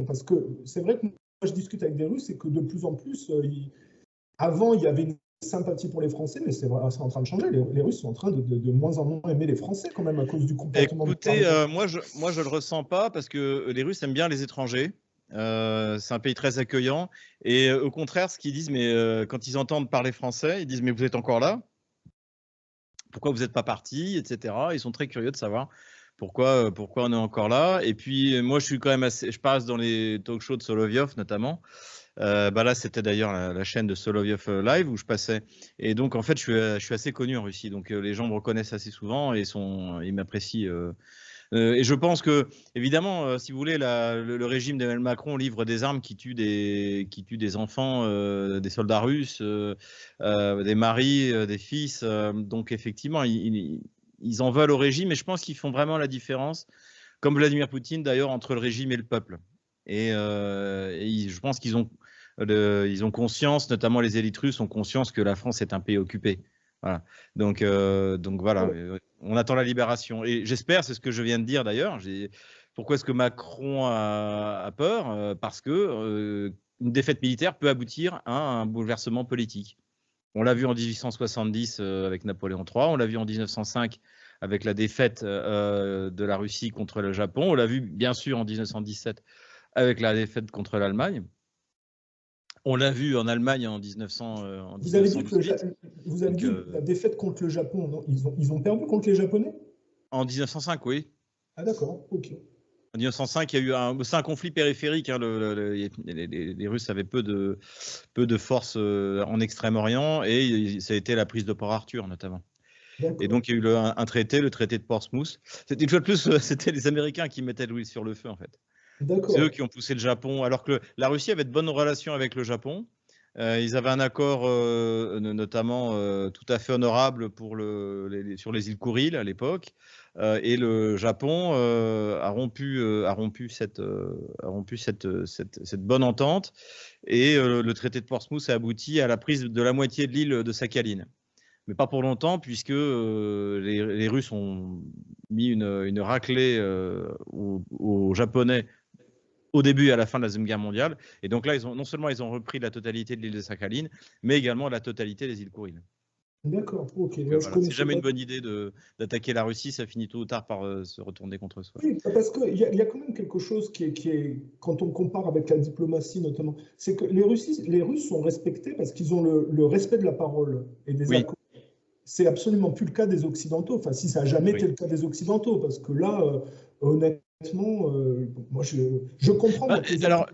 question, parce que c'est vrai que moi, je discute avec des Russes et que de plus en plus, avant, il y avait une sympathie pour les Français, mais c'est en train de changer. Les Russes sont en train de moins en moins aimer les Français quand même à cause du comportement. Écoutez, moi je le ressens pas parce que les Russes aiment bien les étrangers. C'est un pays très accueillant et au contraire, ce qu'ils disent, mais quand ils entendent parler français, ils disent mais vous êtes encore là? Pourquoi vous n'êtes pas parti, etc. Ils sont très curieux de savoir pourquoi on est encore là. Et puis moi, je suis quand même je passe dans les talk-shows de Solovyov notamment. Là, c'était d'ailleurs la chaîne de Solovyov Live où je passais. Et donc, en fait, je suis assez connu en Russie. Donc, les gens me reconnaissent assez souvent et ils m'apprécient. Et je pense que, évidemment, si vous voulez, le régime d'Emmanuel Macron livre des armes qui tuent des enfants, des soldats russes, des maris, des fils. Donc, effectivement, ils en veulent au régime et je pense qu'ils font vraiment la différence, comme Vladimir Poutine d'ailleurs, entre le régime et le peuple. Et je pense qu'ils ont conscience, notamment les élites russes ont conscience que la France est un pays occupé. Voilà. Donc voilà, on attend la libération. Et j'espère, c'est ce que je viens de dire d'ailleurs. Pourquoi est-ce que Macron a peur? Parce que une défaite militaire peut aboutir à un bouleversement politique. On l'a vu en 1870 avec Napoléon III, on l'a vu en 1905 avec la défaite de la Russie contre le Japon, on l'a vu bien sûr en 1917 avec la défaite contre l'Allemagne. On l'a vu en Allemagne en 1900. Vous avez dit la défaite contre le Japon, non? Ils ont perdu contre les Japonais? En 1905, oui. Ah d'accord, ok. En 1905, il y a eu c'est un conflit périphérique. Hein, les Russes avaient peu de forces en Extrême-Orient et ça a été la prise de Port-Arthur notamment. Et donc il y a eu un traité, le traité de Portsmouth. C'était une fois de plus, c'était les Américains qui mettaient l'huile sur le feu en fait. C'est eux qui ont poussé le Japon, alors que la Russie avait de bonnes relations avec le Japon. Ils avaient un accord notamment tout à fait honorable sur les îles Kouriles à l'époque. Et le Japon a rompu cette bonne entente. Et le traité de Portsmouth a abouti à la prise de la moitié de l'île de Sakhaline. Mais pas pour longtemps, puisque les Russes ont mis une raclée aux Japonais au début et à la fin de la Deuxième Guerre mondiale. Et donc là, non seulement ils ont repris la totalité de l'île de Sakhaline, mais également la totalité des îles Kouriles. D'accord, ok. Voilà. C'est jamais une bonne idée d'attaquer la Russie, ça finit tôt ou tard par se retourner contre soi. Oui, parce qu'il y a quand même quelque chose qui est, quand on compare avec la diplomatie notamment, c'est que les Russes sont respectés parce qu'ils ont le respect de la parole et des accords. C'est absolument plus le cas des Occidentaux. Enfin, si ça n'a jamais été le cas des Occidentaux, parce que là, honnêtement, moi, je comprends. Alors,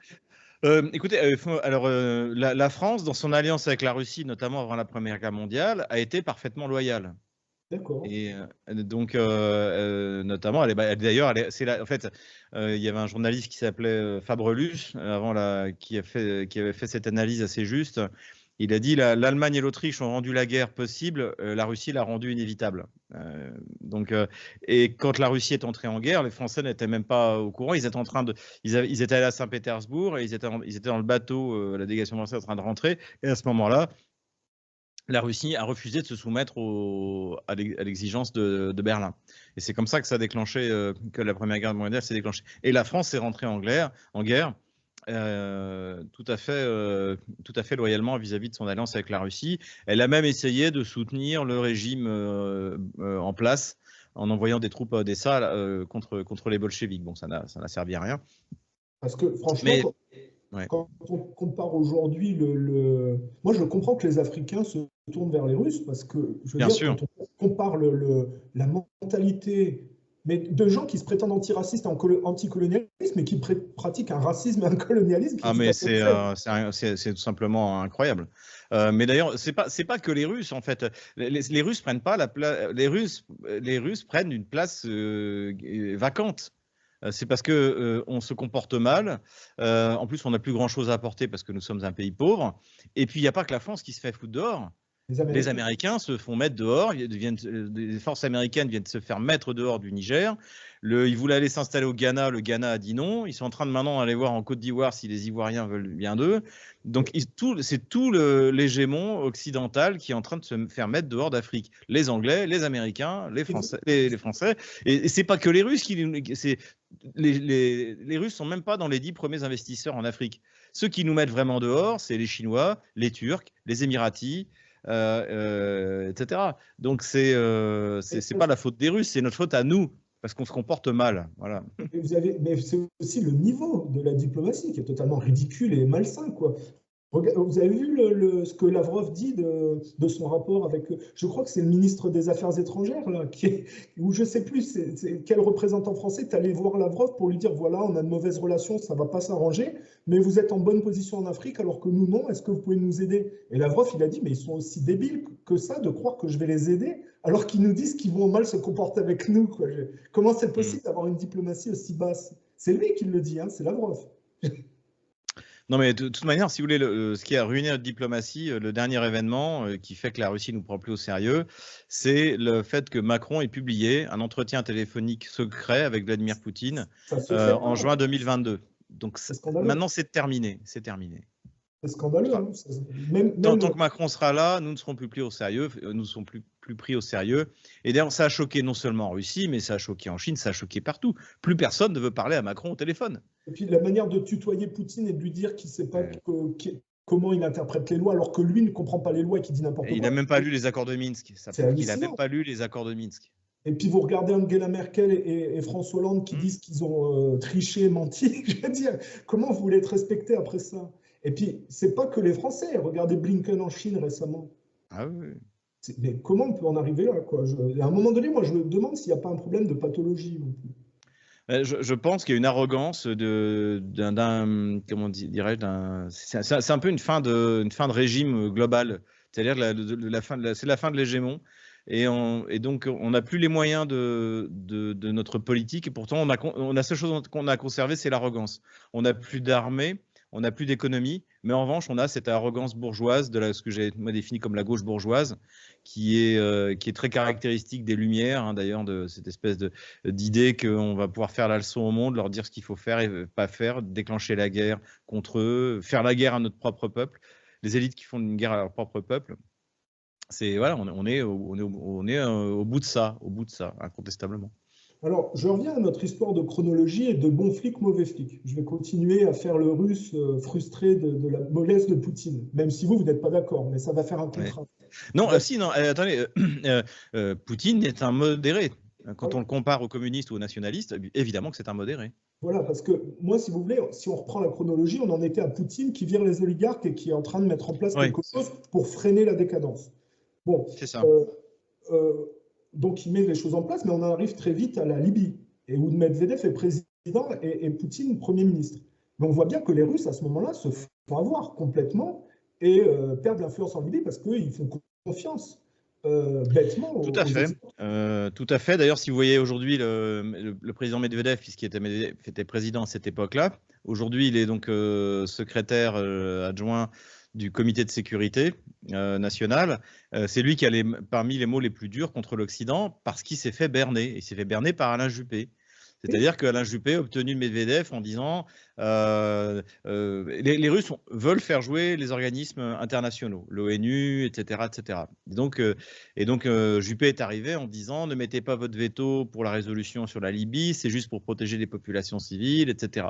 écoutez, la France, dans son alliance avec la Russie, notamment avant la Première Guerre mondiale, a été parfaitement loyale. D'accord. Et donc, notamment, d'ailleurs, en fait, il y avait un journaliste qui s'appelait Fabrelus, qui avait fait cette analyse assez juste. Il a dit l'Allemagne et l'Autriche ont rendu la guerre possible, la Russie l'a rendue inévitable. Et quand la Russie est entrée en guerre, les Français n'étaient même pas au courant. Ils étaient allés à Saint-Pétersbourg et ils étaient dans le bateau, la délégation française en train de rentrer. Et à ce moment-là, la Russie a refusé de se soumettre à l'exigence de Berlin. Et c'est comme ça que ça a déclenché, que la Première Guerre mondiale s'est déclenchée. Et la France est rentrée en guerre. Tout à fait loyalement vis-à-vis de son alliance avec la Russie. Elle a même essayé de soutenir le régime en place en envoyant des troupes à Odessa contre les bolcheviks. Bon, ça n'a servi à rien. Parce que franchement, quand on compare aujourd'hui, moi je comprends que les Africains se tournent vers les Russes parce que, je veux dire, quand on compare la mentalité mais de gens qui se prétendent antiracistes et anticolonialistes, mais qui pratiquent un racisme et un colonialisme. Ah, mais c'est tout simplement incroyable. Mais d'ailleurs, c'est pas que les Russes, en fait. Les Russes prennent pas la place. Les Russes prennent une place vacante. C'est parce que on se comporte mal. En plus, on n'a plus grand-chose à apporter parce que nous sommes un pays pauvre. Et puis, il n'y a pas que la France qui se fait foutre dehors. Les Américains se font mettre dehors, les forces américaines viennent se faire mettre dehors du Niger. Ils voulaient aller s'installer au Ghana, le Ghana a dit non. Ils sont en train de maintenant aller voir en Côte d'Ivoire si les Ivoiriens veulent bien d'eux. Donc c'est tout l'hégémon occidental qui est en train de se faire mettre dehors d'Afrique. Les Anglais, les Américains, les Français. Et c'est pas que les Russes les Russes sont même pas dans les 10 premiers investisseurs en Afrique. Ceux qui nous mettent vraiment dehors, c'est les Chinois, les Turcs, les Émiratis, etc. Donc c'est pas la faute des Russes, c'est notre faute à nous parce qu'on se comporte mal. Voilà. Mais c'est aussi le niveau de la diplomatie qui est totalement ridicule et malsain, quoi. Vous avez vu ce que Lavrov dit de son rapport avec, je crois que c'est le ministre des Affaires étrangères, là, ou je ne sais plus quel représentant français est allé voir Lavrov pour lui dire, voilà, on a de mauvaises relations, ça ne va pas s'arranger, mais vous êtes en bonne position en Afrique alors que nous, non, est-ce que vous pouvez nous aider? Et Lavrov, il a dit, mais ils sont aussi débiles que ça de croire que je vais les aider alors qu'ils nous disent qu'ils vont mal se comporter avec nous, quoi. Comment c'est possible d'avoir une diplomatie aussi basse? C'est lui qui le dit, hein, c'est Lavrov. Non, mais de toute manière, si vous voulez, ce qui a ruiné notre diplomatie, le dernier événement qui fait que la Russie ne nous prend plus au sérieux, c'est le fait que Macron ait publié un entretien téléphonique secret avec Vladimir Poutine en juin 2022. Donc maintenant, c'est terminé. C'est terminé. C'est scandaleux. Hein. Tant que Macron sera là, nous ne serons plus pris au sérieux. Nous ne serons plus pris au sérieux. Et d'ailleurs, ça a choqué non seulement en Russie, mais ça a choqué en Chine, ça a choqué partout. Plus personne ne veut parler à Macron au téléphone. Et puis la manière de tutoyer Poutine et de lui dire qu'il ne sait pas comment il interprète les lois, alors que lui ne comprend pas les lois et qu'il dit n'importe quoi. Il n'a même pas lu les accords de Minsk. Il n'a même pas lu les accords de Minsk. Et puis vous regardez Angela Merkel et François Hollande qui disent qu'ils ont triché, menti. Je veux dire, comment vous voulez être respecté après ça? Et puis, c'est pas que les Français. Regardez Blinken en Chine récemment. Ah oui. Mais comment on peut en arriver là, quoi? À un moment donné, moi, je me demande s'il n'y a pas un problème de pathologie. Je pense qu'il y a une arrogance comment dirais-je, c'est un peu une fin de régime global. C'est-à-dire c'est la fin de l'hégémon. Et donc, on n'a plus les moyens de notre politique. Et pourtant, la seule chose qu'on a conservée, c'est l'arrogance. On n'a plus d'armée. On n'a plus d'économie, mais en revanche, on a cette arrogance bourgeoise de ce que j'ai défini comme la gauche bourgeoise, qui est très caractéristique des Lumières, hein, d'ailleurs, de cette espèce d'idée qu'on va pouvoir faire la leçon au monde, leur dire ce qu'il faut faire et pas faire, déclencher la guerre contre eux, faire la guerre à notre propre peuple, les élites qui font une guerre à leur propre peuple. Voilà, on est au bout de ça, incontestablement. Alors, je reviens à notre histoire de chronologie et de bon flic, mauvais flic. Je vais continuer à faire le russe frustré de la mollesse de Poutine, même si vous n'êtes pas d'accord, mais ça va faire un contraste. Non, attendez, Poutine est un modéré. Quand on le compare aux communistes ou aux nationalistes, évidemment que c'est un modéré. Voilà, parce que moi, si vous voulez, si on reprend la chronologie, on en était à Poutine qui vire les oligarques et qui est en train de mettre en place quelque chose pour freiner la décadence. Bon, c'est ça. Donc, il met les choses en place, mais on arrive très vite à la Libye, et où Medvedev est président et Poutine Premier ministre. Mais on voit bien que les Russes, à ce moment-là, se font avoir complètement et perdent l'influence en Libye parce qu'ils font confiance bêtement. Tout à fait. Tout à fait. D'ailleurs, si vous voyez aujourd'hui le président Medvedev, puisqu'il était président à cette époque-là, aujourd'hui, il est donc secrétaire adjoint du comité de sécurité nationale. C'est lui qui a parmi les mots les plus durs contre l'Occident parce qu'il s'est fait berner. Il s'est fait berner par Alain Juppé. C'est-à-dire qu'Alain Juppé a obtenu de Medvedev en disant les Russes veulent faire jouer les organismes internationaux, l'ONU, etc. etc. Et donc Juppé est arrivé en disant ne mettez pas votre veto pour la résolution sur la Libye, c'est juste pour protéger les populations civiles, etc.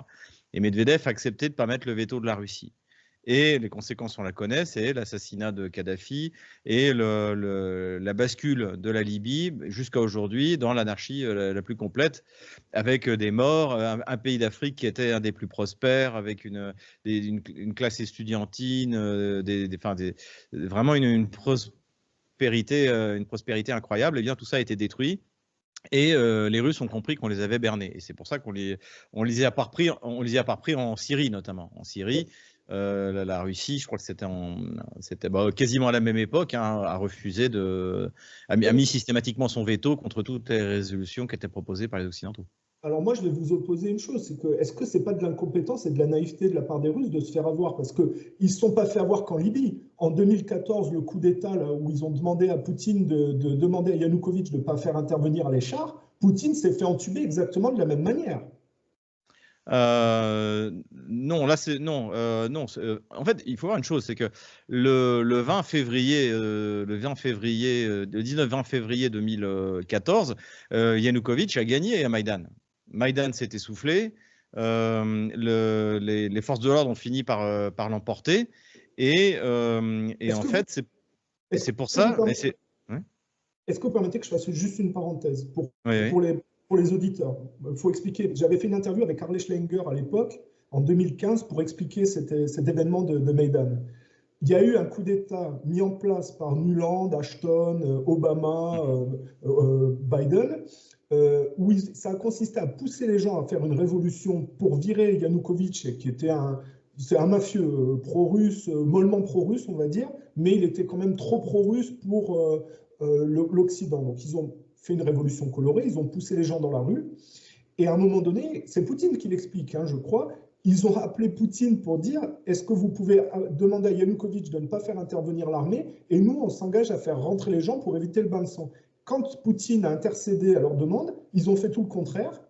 Et Medvedev a accepté de ne pas mettre le veto de la Russie. Et les conséquences, on la connaît, c'est l'assassinat de Kadhafi et la bascule de la Libye jusqu'à aujourd'hui dans l'anarchie la plus complète, avec des morts, un pays d'Afrique qui était un des plus prospères, avec une classe estudiantine, vraiment une prospérité incroyable. Et bien tout ça a été détruit. Et les Russes ont compris qu'on les avait bernés. Et c'est pour ça qu'on les a pas repris en Syrie, notamment. En Syrie, la Russie, je crois que c'était quasiment à la même époque, hein, a mis systématiquement son veto contre toutes les résolutions qui étaient proposées par les Occidentaux. Alors moi, je vais vous opposer une chose, c'est que est-ce que c'est pas de l'incompétence et de la naïveté de la part des Russes de se faire avoir? Parce qu'ils ne se sont pas fait avoir qu'en Libye. En 2014, le coup d'État, là, où ils ont demandé à Poutine de demander à Yanukovych de ne pas faire intervenir les chars, Poutine s'est fait entuber exactement de la même manière. Non, là c'est non, non. En fait, il faut voir une chose, c'est que le 20 février, le 19-20 février 2014, Yanukovych a gagné à Maïdan. Maïdan s'est essoufflé, les forces de l'ordre ont fini par l'emporter, et en fait, c'est pour ça. Est-ce que vous permettez que je fasse juste une parenthèse pour oui. les auditeurs? Il faut expliquer. J'avais fait une interview avec Arne Schlenger à l'époque, en 2015, pour expliquer cet événement de Maïdan. Il y a eu un coup d'État mis en place par Nuland, Ashton, Obama, Biden, où ça a consisté à pousser les gens à faire une révolution pour virer Yanukovych, qui était c'est un mafieux pro-russe, mollement pro-russe, on va dire, mais il était quand même trop pro-russe pour l'Occident. Donc ils ont fait une révolution colorée, ils ont poussé les gens dans la rue. Et à un moment donné, c'est Poutine qui l'explique, hein, je crois, ils ont appelé Poutine pour dire est-ce que vous pouvez demander à Yanukovych de ne pas faire intervenir l'armée et nous, on s'engage à faire rentrer les gens pour éviter le bain de sang. Quand Poutine a intercédé à leur demande, ils ont fait tout le contraire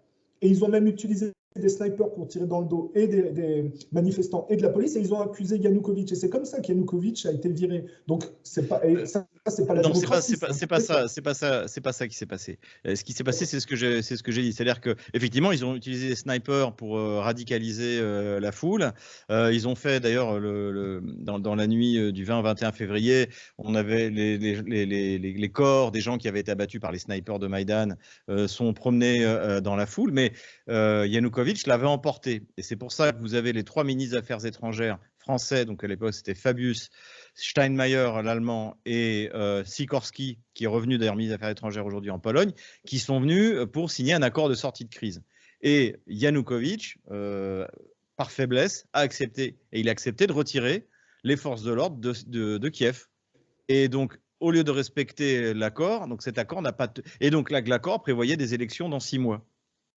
et ils ont même utilisé des snipers pour tirer dans le dos et des manifestants et de la police et ils ont accusé Yanukovych. Et c'est comme ça qu'Yanukovych a été viré. Donc, c'est pas la démocratie. C'est pas ça qui s'est passé. Ce qui s'est passé, c'est ce que j'ai dit. C'est-à-dire qu'effectivement, ils ont utilisé des snipers pour radicaliser la foule. Ils ont fait, d'ailleurs, dans la nuit du 20 au 21 février, on avait les corps des gens qui avaient été abattus par les snipers de Maïdan sont promenés dans la foule. Mais Yanukovych l'avait emporté. Et c'est pour ça que vous avez les 3 ministres des Affaires étrangères français, donc à l'époque c'était Fabius, Steinmeier, l'allemand, et Sikorski, qui est revenu d'ailleurs ministre des Affaires étrangères aujourd'hui en Pologne, qui sont venus pour signer un accord de sortie de crise. Et Yanukovych, par faiblesse, a accepté, et il a accepté de retirer les forces de l'ordre de Kiev. Et donc, au lieu de respecter l'accord, donc cet accord n'a pas... Et donc l'accord prévoyait des élections dans 6 mois.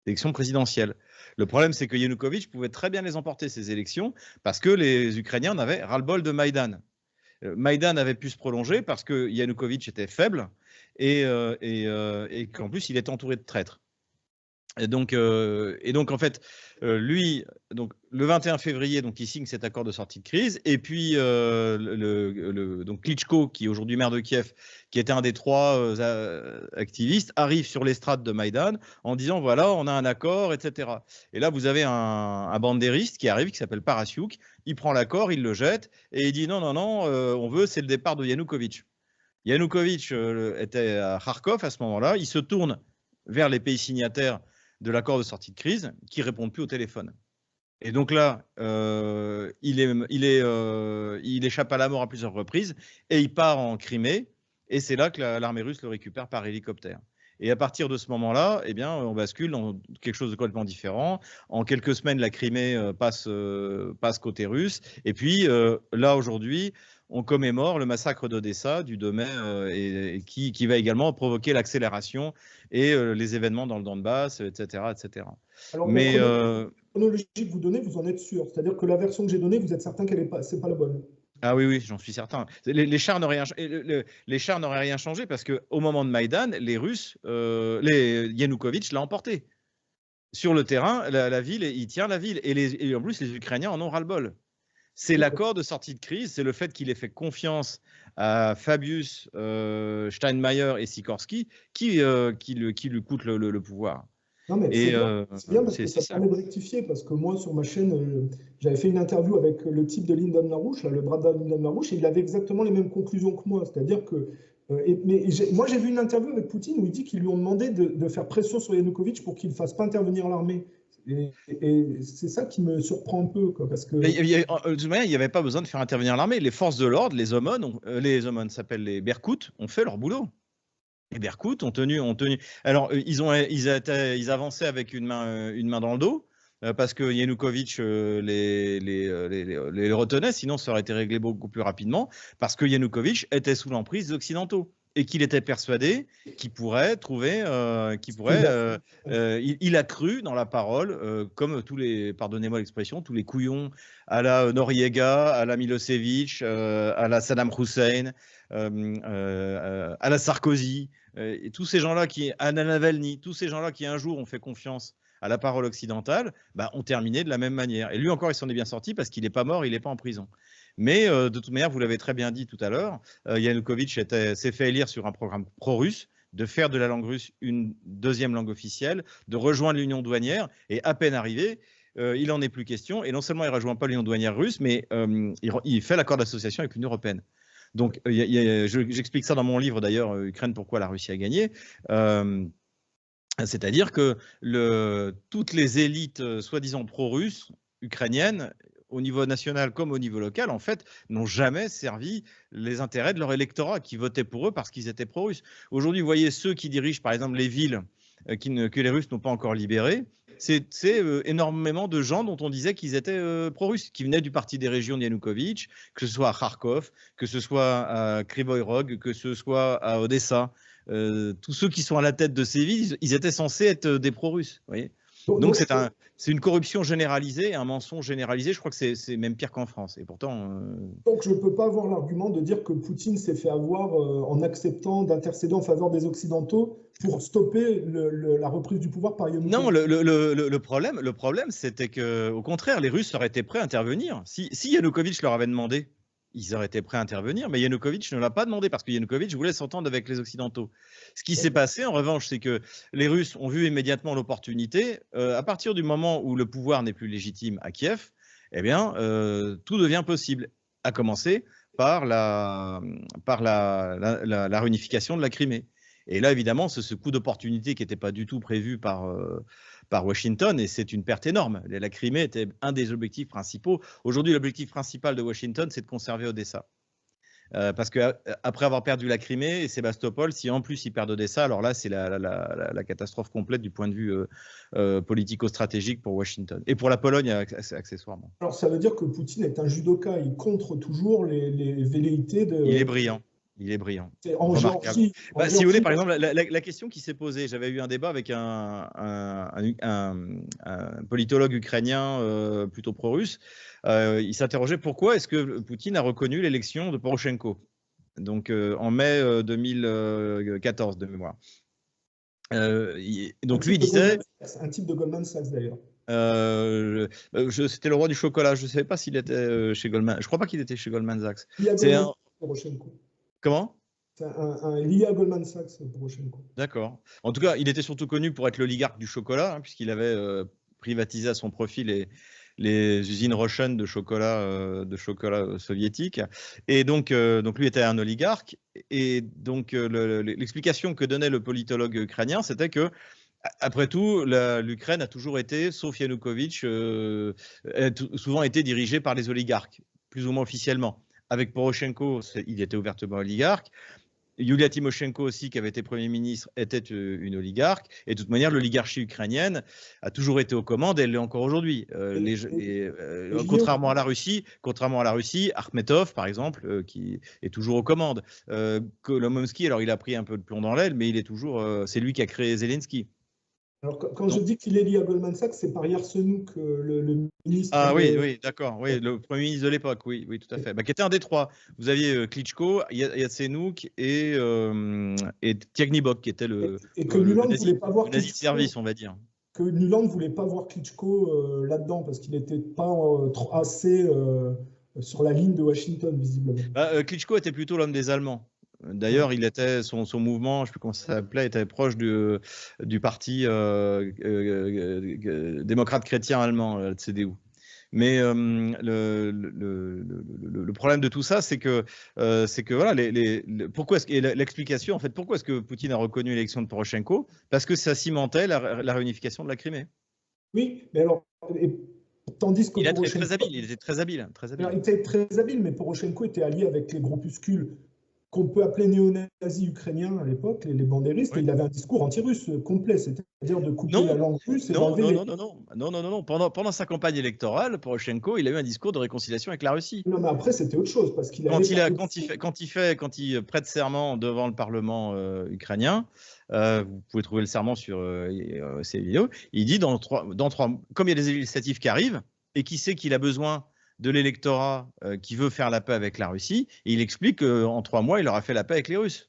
Élections présidentielles. Le problème, c'est que Yanukovych pouvait très bien les emporter, ces élections, parce que les Ukrainiens en avaient ras-le-bol de Maïdan. Maïdan avait pu se prolonger parce que Yanukovych était faible et qu'en plus, il était entouré de traîtres. Et donc en fait, lui, donc, le 21 février, donc, il signe cet accord de sortie de crise. Et puis, donc Klitschko, qui est aujourd'hui maire de Kiev, qui était un des 3 activistes, arrive sur l'estrade de Maïdan en disant voilà, on a un accord, etc. Et là, vous avez un bandériste qui arrive, qui s'appelle Parasyuk. Il prend l'accord, il le jette et il dit non, on veut, c'est le départ de Yanukovych. Yanukovych était à Kharkov à ce moment-là. Il se tourne vers les pays signataires de l'accord de sortie de crise qui ne répondent plus au téléphone. Et donc là, il échappe à la mort à plusieurs reprises et il part en Crimée. Et c'est là que l'armée russe le récupère par hélicoptère. Et à partir de ce moment-là, eh bien, on bascule dans quelque chose de complètement différent. En quelques semaines, la Crimée passe côté russe. Et puis là, aujourd'hui, on commémore le massacre d'Odessa du 2 mai et qui va également provoquer l'accélération et les événements dans le Donbass, etc. etc. Alors, mais la chronologie que vous donnez, vous en êtes sûr? C'est-à-dire que la version que j'ai donnée, vous êtes certain qu'elle c'est pas la bonne? Ah oui, j'en suis certain. Les chars n'auraient rien changé parce qu'au moment de Maïdan, les Russes, Yanukovych l'a emporté. Sur le terrain, la ville, il tient la ville. Et en plus, les Ukrainiens en ont ras-le-bol. C'est l'accord de sortie de crise, c'est le fait qu'il ait fait confiance à Fabius, Steinmeier et Sikorski qui lui coûte le pouvoir. Non, mais c'est bien parce que ça permet de rectifier, parce que moi, sur ma chaîne, j'avais fait une interview avec le type de Lyndon LaRouche, le bras de Lyndon LaRouche, et il avait exactement les mêmes conclusions que moi. C'est-à-dire que. Moi, j'ai vu une interview avec Poutine où il dit qu'ils lui ont demandé de faire pression sur Yanukovych pour qu'il ne fasse pas intervenir l'armée. Et c'est ça qui me surprend un peu, quoi, parce que... De toute manière, il n'y avait pas besoin de faire intervenir l'armée. Les forces de l'ordre, les Omon s'appellent les Berkouts, ont fait leur boulot. Les Berkouts ont tenu. Alors, ils avançaient avec une main dans le dos, parce que Yanukovych les retenait, sinon ça aurait été réglé beaucoup plus rapidement, parce que Yanukovych était sous l'emprise des Occidentaux. et qu'il était persuadé qu'il pourrait trouver, il a cru dans la parole, comme tous les, pardonnez-moi l'expression, tous les couillons à la Noriega, à la Milosevic, à la Saddam Hussein, à la Sarkozy, et tous ces gens-là à Navalny, tous ces gens-là qui un jour ont fait confiance à la parole occidentale, bah, ont terminé de la même manière. Et lui encore, il s'en est bien sorti parce qu'il n'est pas mort, il n'est pas en prison. Mais de toute manière, vous l'avez très bien dit tout à l'heure, Yanukovych s'est fait élire sur un programme pro-russe, de faire de la langue russe une deuxième langue officielle, de rejoindre l'union douanière, et à peine arrivé, il n'en est plus question. Et non seulement il ne rejoint pas l'union douanière russe, mais il fait l'accord d'association avec l'Union européenne. Donc, j'explique ça dans mon livre d'ailleurs, Ukraine, pourquoi la Russie a gagné. C'est-à-dire que toutes les élites soi-disant pro-russes, ukrainiennes, au niveau national comme au niveau local, en fait, n'ont jamais servi les intérêts de leur électorat qui votait pour eux parce qu'ils étaient pro-russes. Aujourd'hui, vous voyez ceux qui dirigent, par exemple, les villes que les Russes n'ont pas encore libérées, c'est énormément de gens dont on disait qu'ils étaient pro-russes, qui venaient du parti des régions de Yanukovych, que ce soit à Kharkov, que ce soit à Kryvyi Rog, que ce soit à Odessa. Tous ceux qui sont à la tête de ces villes, ils étaient censés être des pro-russes. Donc c'est une corruption généralisée, un mensonge généralisé. Je crois que c'est même pire qu'en France. Et pourtant. Donc je ne peux pas avoir l'argument de dire que Poutine s'est fait avoir en acceptant d'intercéder en faveur des Occidentaux pour stopper la reprise du pouvoir par Yanukovych. Non, le problème, c'était qu'au contraire, les Russes auraient été prêts à intervenir. Si Yanukovych leur avait demandé, ils auraient été prêts à intervenir, mais Yanukovych ne l'a pas demandé parce que Yanukovych voulait s'entendre avec les Occidentaux. Ce qui s'est passé, en revanche, c'est que les Russes ont vu immédiatement l'opportunité. À partir du moment où le pouvoir n'est plus légitime à Kiev, eh bien, tout devient possible, à commencer par la réunification de la Crimée. Et là, évidemment, c'est ce coup d'opportunité qui n'était pas du tout prévu par Washington, et c'est une perte énorme. La Crimée était un des objectifs principaux. Aujourd'hui, l'objectif principal de Washington, c'est de conserver Odessa. Parce qu'après avoir perdu la Crimée et Sébastopol, si en plus ils perdent Odessa, alors là, c'est la catastrophe complète du point de vue politico-stratégique pour Washington. Et pour la Pologne, accessoirement. Alors, ça veut dire que Poutine est un judoka, il contre toujours les velléités de... Il est brillant. Il est brillant. En Géorgie, si vous voulez, par exemple, la question qui s'est posée, j'avais eu un débat avec un politologue ukrainien plutôt pro-russe. Il s'interrogeait pourquoi est-ce que Poutine a reconnu l'élection de Poroshenko, donc en mai 2014 de mémoire. Donc lui, il disait... Un type de Goldman Sachs d'ailleurs. C'était le roi du chocolat. Je ne savais pas s'il était chez Goldman. Je ne crois pas qu'il était chez Goldman Sachs. C'est Poroshenko. Comment? C'est lié à Goldman Sachs, Poroshenko. D'accord. En tout cas, il était surtout connu pour être l'oligarque du chocolat, hein, puisqu'il avait privatisé à son profit les usines Rochen de chocolat soviétique. Et donc lui était un oligarque. Et donc l'explication que donnait le politologue ukrainien, c'était que après tout, l'Ukraine a toujours été, sauf Yanukovych, souvent été dirigée par les oligarques, plus ou moins officiellement. Avec Poroshenko, il était ouvertement oligarque. Yulia Tymoshenko aussi, qui avait été Premier ministre, était une oligarque. Et de toute manière, l'oligarchie ukrainienne a toujours été aux commandes et elle l'est encore aujourd'hui. Contrairement à la Russie, Akhmetov, par exemple, qui est toujours aux commandes. Kolomoïski, alors il a pris un peu de plomb dans l'aile, mais il est toujours, c'est lui qui a créé Zelensky. Alors, quand je dis qu'il est lié à Goldman Sachs, c'est par Yarsemouk, le ministre. Ah oui, d'accord. Oui, le Premier ministre de l'époque, oui, tout à fait. Qui était un des trois. Vous aviez Klitschko, Yatsenyuk et Tiagnibok, qui était le nazi de service, on va dire. Que Nuland ne voulait pas voir Klitschko là-dedans, parce qu'il n'était pas assez sur la ligne de Washington, visiblement. Klitschko était plutôt l'homme des Allemands. D'ailleurs, il était son mouvement, je ne sais plus comment ça s'appelait, était proche du parti démocrate chrétien allemand, CDU. Mais le problème de tout ça, c'est que voilà, l'explication, en fait, pourquoi est-ce que Poutine a reconnu l'élection de Poroshenko? Parce que ça cimentait la réunification de la Crimée. Oui, mais alors. Tandis que il était très habile. Il était très habile. Il était très habile, mais Poroshenko était allié avec les groupuscules qu'on peut appeler néo-nazis ukrainiens à l'époque, les bandéristes, et il avait un discours anti-russe complet, c'est-à-dire de couper la langue russe et d'enlever non. Pendant sa campagne électorale, Poroshenko, il a eu un discours de réconciliation avec la Russie. Non, mais après, c'était autre chose, parce qu'il quand il prête serment devant le Parlement ukrainien, vous pouvez trouver le serment sur ces vidéos, il dit comme il y a des législatives qui arrivent, et qui sait qu'il a besoin de l'électorat qui veut faire la paix avec la Russie, et il explique qu'en 3 mois, il aura fait la paix avec les Russes.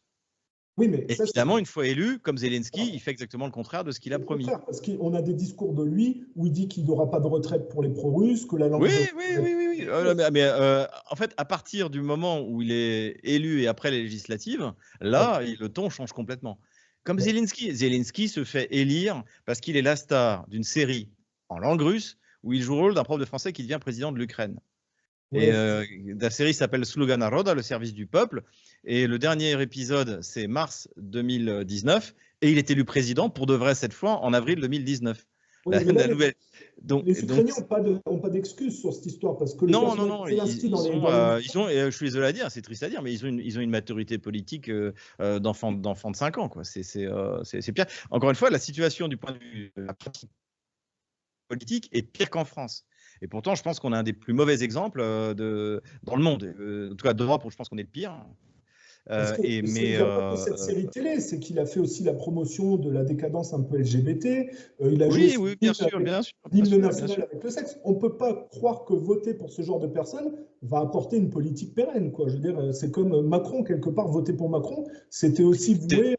Oui, mais et évidemment, une fois élu, comme Zelensky, il fait exactement le contraire de ce qu'il a promis. Parce qu'on a des discours de lui où il dit qu'il n'aura pas de retraite pour les pro-russes, que la langue... Oui. En fait, à partir du moment où il est élu et après les législatives, là, le ton change complètement. Comme Zelensky se fait élire parce qu'il est la star d'une série en langue russe où il joue le rôle d'un prof de français qui devient président de l'Ukraine. Et la série s'appelle Sluga Naroda, le service du peuple. Et le dernier épisode, c'est mars 2019. Et il est élu président pour de vrai cette fois en avril 2019. Les Ukrainiens n'ont pas d'excuses sur cette histoire parce que je suis désolé à dire, c'est triste à dire, mais ils ont une maturité politique d'enfants de 5 ans. C'est pire. Encore une fois, la situation du point de vue de la pratique politique est pire qu'en France. Et pourtant, je pense qu'on a un des plus mauvais exemples dans le monde. En tout cas, d'Europe, je pense qu'on est le pire. Cette série télé, c'est qu'il a fait aussi la promotion de la décadence un peu LGBT. Il a joué bien sûr. L'hymne national avec le sexe. On ne peut pas croire que voter pour ce genre de personnes va apporter une politique pérenne. Je veux dire, c'est comme Macron, quelque part, voter pour Macron, c'était aussi voué...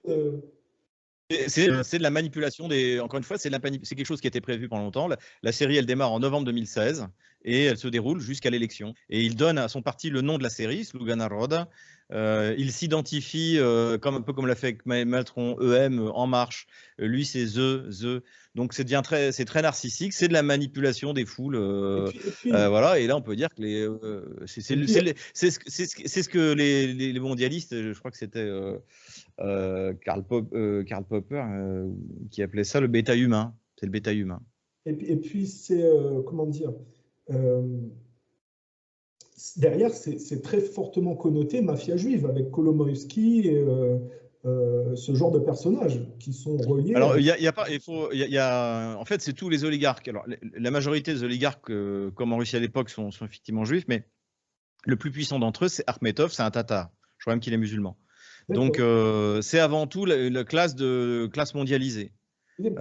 C'est de la manipulation encore une fois, c'est quelque chose qui a été prévu pendant longtemps. La série, elle démarre en novembre 2016 et elle se déroule jusqu'à l'élection. Et il donne à son parti le nom de la série, Sluga Naroda. Il s'identifie un peu comme l'a fait avec Macron, EM, En Marche. Lui, c'est The. Donc c'est très narcissique, c'est de la manipulation des foules. Voilà. Et là, on peut dire que c'est ce que les mondialistes, je crois que c'était Karl Popper qui appelait ça le bêta humain. C'est le bêta humain. Et puis c'est comment dire, derrière c'est très fortement connoté mafia juive avec Kolomoïski et ce genre de personnages qui sont reliés. Alors en fait c'est tous les oligarques. Alors la majorité des oligarques comme en Russie à l'époque sont effectivement juifs, mais le plus puissant d'entre eux c'est Akhmetov, c'est un tatar. Je crois même qu'il est musulman. Donc, c'est avant tout la classe mondialisée.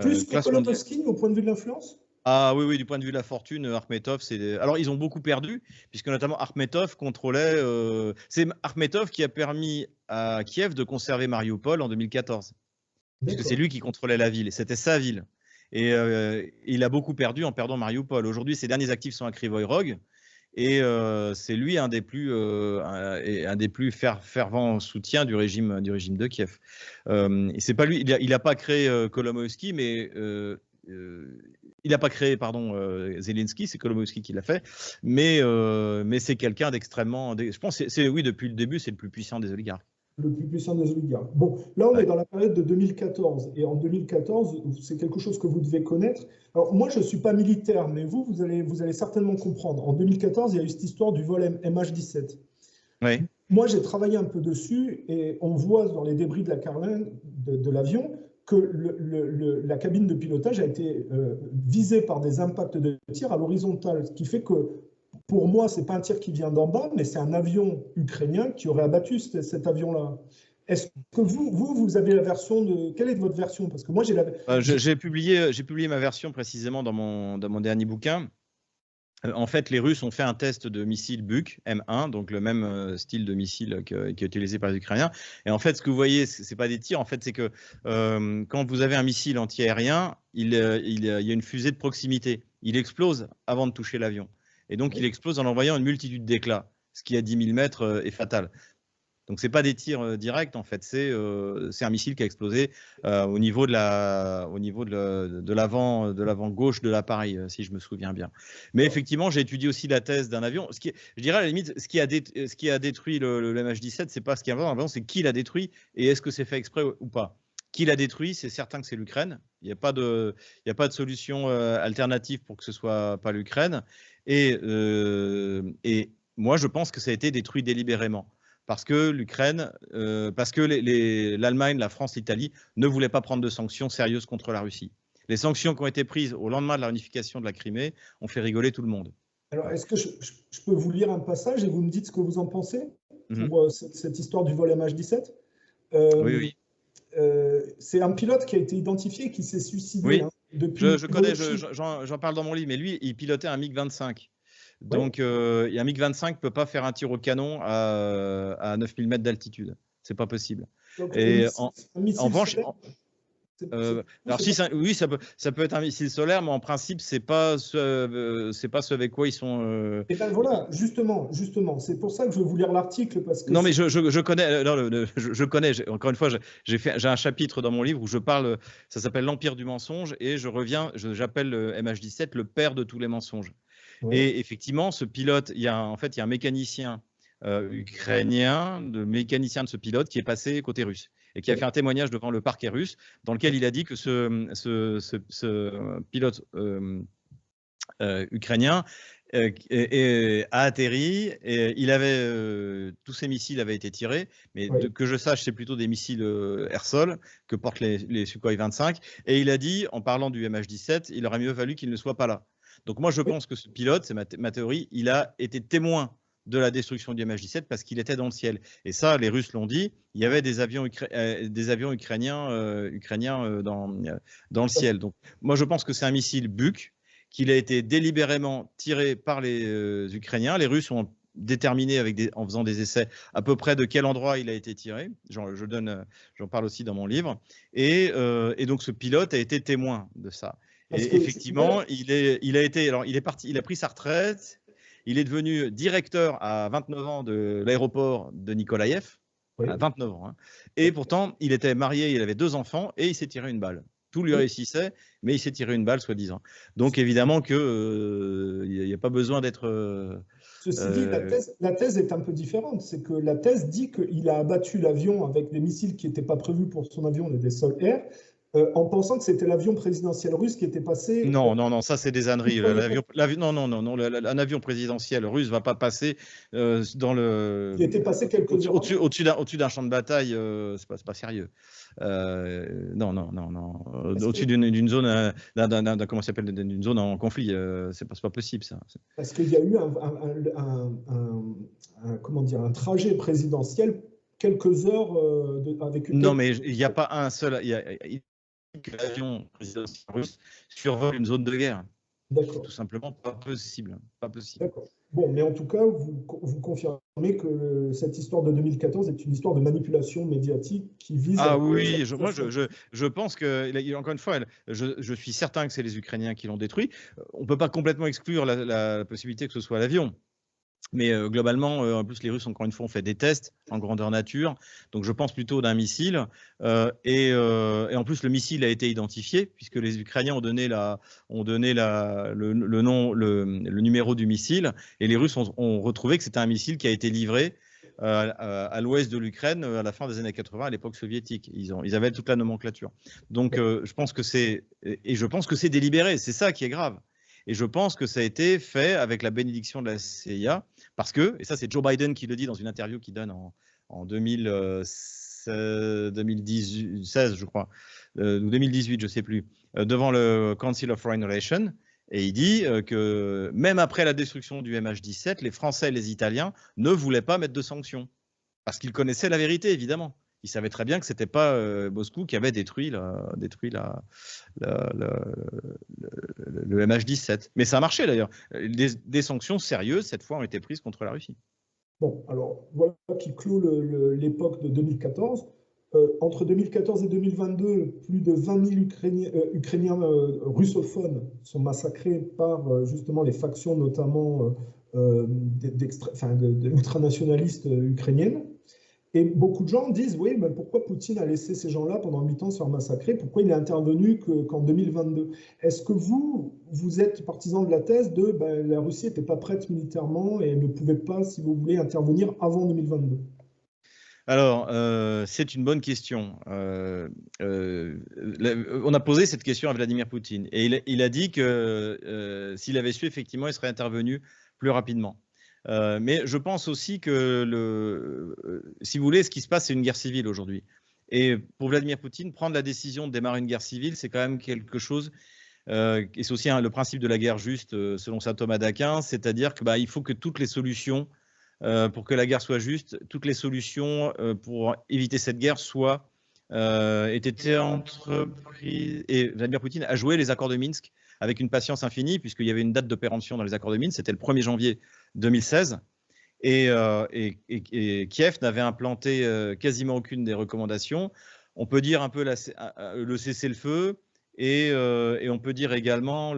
Plus que Kolomoïski au point de vue de l'influence ? Ah oui, du point de vue de la fortune, Akhmetov, alors ils ont beaucoup perdu, puisque notamment Akhmetov contrôlait... c'est Akhmetov qui a permis à Kiev de conserver Mariupol en 2014. Puisque c'est lui qui contrôlait la ville, et c'était sa ville. Et il a beaucoup perdu en perdant Mariupol. Aujourd'hui, ses derniers actifs sont à Kryvyi Rog. Et c'est lui un des plus fervents soutiens du régime de Kiev. Et c'est pas lui, il n'a pas créé Kolomoïski, mais il n'a pas créé Zelensky, c'est Kolomoïski qui l'a fait. Mais c'est quelqu'un d'extrêmement, je pense, depuis le début, c'est le plus puissant des oligarques. Le plus puissant des oligarques. Bon, là, on est dans la période de 2014. Et en 2014, c'est quelque chose que vous devez connaître. Alors, moi, je ne suis pas militaire, mais vous allez certainement comprendre. En 2014, il y a eu cette histoire du vol MH17. Oui. Moi, j'ai travaillé un peu dessus et on voit dans les débris de la carlingue de l'avion que la cabine de pilotage a été visée par des impacts de tir à l'horizontale, ce qui fait que pour moi, ce n'est pas un tir qui vient d'en bas, mais c'est un avion ukrainien qui aurait abattu cet avion-là. Est-ce que vous avez la version de... Quelle est votre version? Parce que moi, j'ai publié ma version précisément dans mon dernier bouquin. En fait, les Russes ont fait un test de missile Buk M1, donc le même style de missile qui est utilisé par les Ukrainiens. Et en fait, ce que vous voyez, c'est pas des tirs. En fait, c'est que quand vous avez un missile anti-aérien, il y a une fusée de proximité. Il explose avant de toucher l'avion. Et donc, il explose en envoyant une multitude d'éclats, ce qui à 10 000 mètres est fatal. Donc, ce n'est pas des tirs directs, en fait. C'est un missile qui a explosé au niveau de l'avant gauche de l'appareil, si je me souviens bien. Mais effectivement, j'ai étudié aussi la thèse d'un avion. Je dirais à la limite, ce qui a détruit le MH17, ce n'est pas ce qui est inventé, c'est qui l'a détruit et est-ce que c'est fait exprès ou pas. Qui l'a détruit, c'est certain que c'est l'Ukraine. Il n'y a pas de solution alternative pour que ce ne soit pas l'Ukraine. Et moi, je pense que ça a été détruit délibérément. parce que l'Ukraine, parce que l'Allemagne, la France, l'Italie ne voulaient pas prendre de sanctions sérieuses contre la Russie. Les sanctions qui ont été prises au lendemain de la réunification de la Crimée ont fait rigoler tout le monde. Alors, est-ce que je peux vous lire un passage et vous me dites ce que vous en pensez pour cette histoire du vol MH17? Oui, oui. C'est un pilote qui a été identifié, qui s'est suicidé. Oui, depuis je connais, j'en parle dans mon livre, mais lui, il pilotait un MiG-25. Donc, un MiG-25 ne peut pas faire un tir au canon à 9000 mètres d'altitude. C'est pas possible. Donc, et en revanche, alors si oui, ça peut être un missile solaire, mais en principe, c'est pas ce avec quoi ils sont. Et ben voilà, justement, c'est pour ça que je veux vous lire l'article parce que. Non, mais je connais. Je connais. Encore une fois, j'ai un chapitre dans mon livre où je parle. Ça s'appelle l'Empire du mensonge, et j'appelle le MH17 le père de tous les mensonges. Oui. Et effectivement, ce pilote, il y a un mécanicien ukrainien, mécanicien de ce pilote, qui est passé côté russe et qui a fait un témoignage devant le parquet russe dans lequel il a dit que ce pilote ukrainien a atterri, et il avait tous ses missiles avaient été tirés, mais que je sache, c'est plutôt des missiles air-sol que portent les Sukhoi 25. Et il a dit, en parlant du MH17, il aurait mieux valu qu'il ne soit pas là. Donc moi, je pense que ce pilote, c'est ma théorie, il a été témoin de la destruction du MH17 parce qu'il était dans le ciel. Et ça, les Russes l'ont dit, il y avait des avions ukrainiens dans le ciel. Donc moi, je pense que c'est un missile Buk, qu'il a été délibérément tiré par les Ukrainiens. Les Russes ont déterminé en faisant des essais à peu près de quel endroit il a été tiré. J'en parle aussi dans mon livre. Et donc ce pilote a été témoin de ça. Et effectivement, il a pris sa retraite. Il est devenu directeur à 29 ans de l'aéroport de Nikolaïev, à 29 ans. Hein. Et pourtant, il était marié, il avait 2 enfants et il s'est tiré une balle. Tout lui réussissait, mais il s'est tiré une balle, soi-disant. Donc évidemment qu'il n'y a pas besoin d'être... Ceci dit, la thèse est un peu différente. C'est que la thèse dit qu'il a abattu l'avion avec des missiles qui n'étaient pas prévus pour son avion, des sol-air, en pensant que c'était l'avion présidentiel russe qui était passé... Non, ça c'est des âneries. Un avion présidentiel russe ne va pas passer dans le... Il était passé quelques heures au-dessus d'un champ de bataille, c'est pas sérieux. Non. Au-dessus d'une zone, comment s'appelle, d'une zone en conflit, c'est pas possible ça. Parce qu'il y a eu un trajet présidentiel quelques heures avec une... Non, mais il n'y a pas un seul... que l'avion présidentiel russe survole une zone de guerre. D'accord. Tout simplement pas possible. D'accord. Bon, mais en tout cas, vous confirmez que cette histoire de 2014 est une histoire de manipulation médiatique qui vise... Ah oui, moi je pense que, encore une fois, je suis certain que c'est les Ukrainiens qui l'ont détruit. On ne peut pas complètement exclure la possibilité que ce soit l'avion. Mais globalement, en plus, les Russes, encore une fois, ont fait des tests en grandeur nature. Donc, je pense plutôt d'un missile. Et en plus, le missile a été identifié, puisque les Ukrainiens ont donné le numéro du missile. Et les Russes ont retrouvé que c'était un missile qui a été livré à l'ouest de l'Ukraine à la fin des années 80, à l'époque soviétique. Ils avaient toute la nomenclature. Donc, je pense que c'est délibéré. C'est ça qui est grave. Et je pense que ça a été fait avec la bénédiction de la CIA, parce que, et ça c'est Joe Biden qui le dit dans une interview qu'il donne en 2016, je crois, ou 2018, je ne sais plus, devant le Council of Foreign Relations, et il dit que même après la destruction du MH17, les Français et les Italiens ne voulaient pas mettre de sanctions, parce qu'ils connaissaient la vérité, évidemment. Ils savaient très bien que ce n'était pas Moscou qui avait détruit le MH17. Mais ça a marché d'ailleurs. Des sanctions sérieuses, cette fois, ont été prises contre la Russie. Bon, alors voilà qui clôt l'époque de 2014. Entre 2014 et 2022, plus de 20 000 Ukrainiens russophones sont massacrés par justement les factions, notamment ultranationalistes ukrainiennes. Et beaucoup de gens disent, oui, mais pourquoi Poutine a laissé ces gens-là pendant 8 ans se faire massacrer? Pourquoi il est intervenu qu'en 2022? Est-ce que vous êtes partisan de la thèse de la Russie n'était pas prête militairement et ne pouvait pas, si vous voulez, intervenir avant 2022? Alors, c'est une bonne question. On a posé cette question à Vladimir Poutine et il a dit que s'il avait su, effectivement, il serait intervenu plus rapidement. Mais je pense aussi que, si vous voulez, ce qui se passe, c'est une guerre civile aujourd'hui. Et pour Vladimir Poutine, prendre la décision de démarrer une guerre civile, c'est quand même quelque chose, et c'est aussi le principe de la guerre juste, selon saint Thomas d'Aquin, c'est-à-dire qu'il faut que toutes les solutions, pour que la guerre soit juste, toutes les solutions pour éviter cette guerre aient été entreprises. Et Vladimir Poutine a joué les accords de Minsk avec une patience infinie, puisqu'il y avait une date de péremption dans les accords de Minsk, c'était le 1er janvier 2016. Et Kiev n'avait implanté quasiment aucune des recommandations. On peut dire un peu le cessez-le-feu, et on peut dire également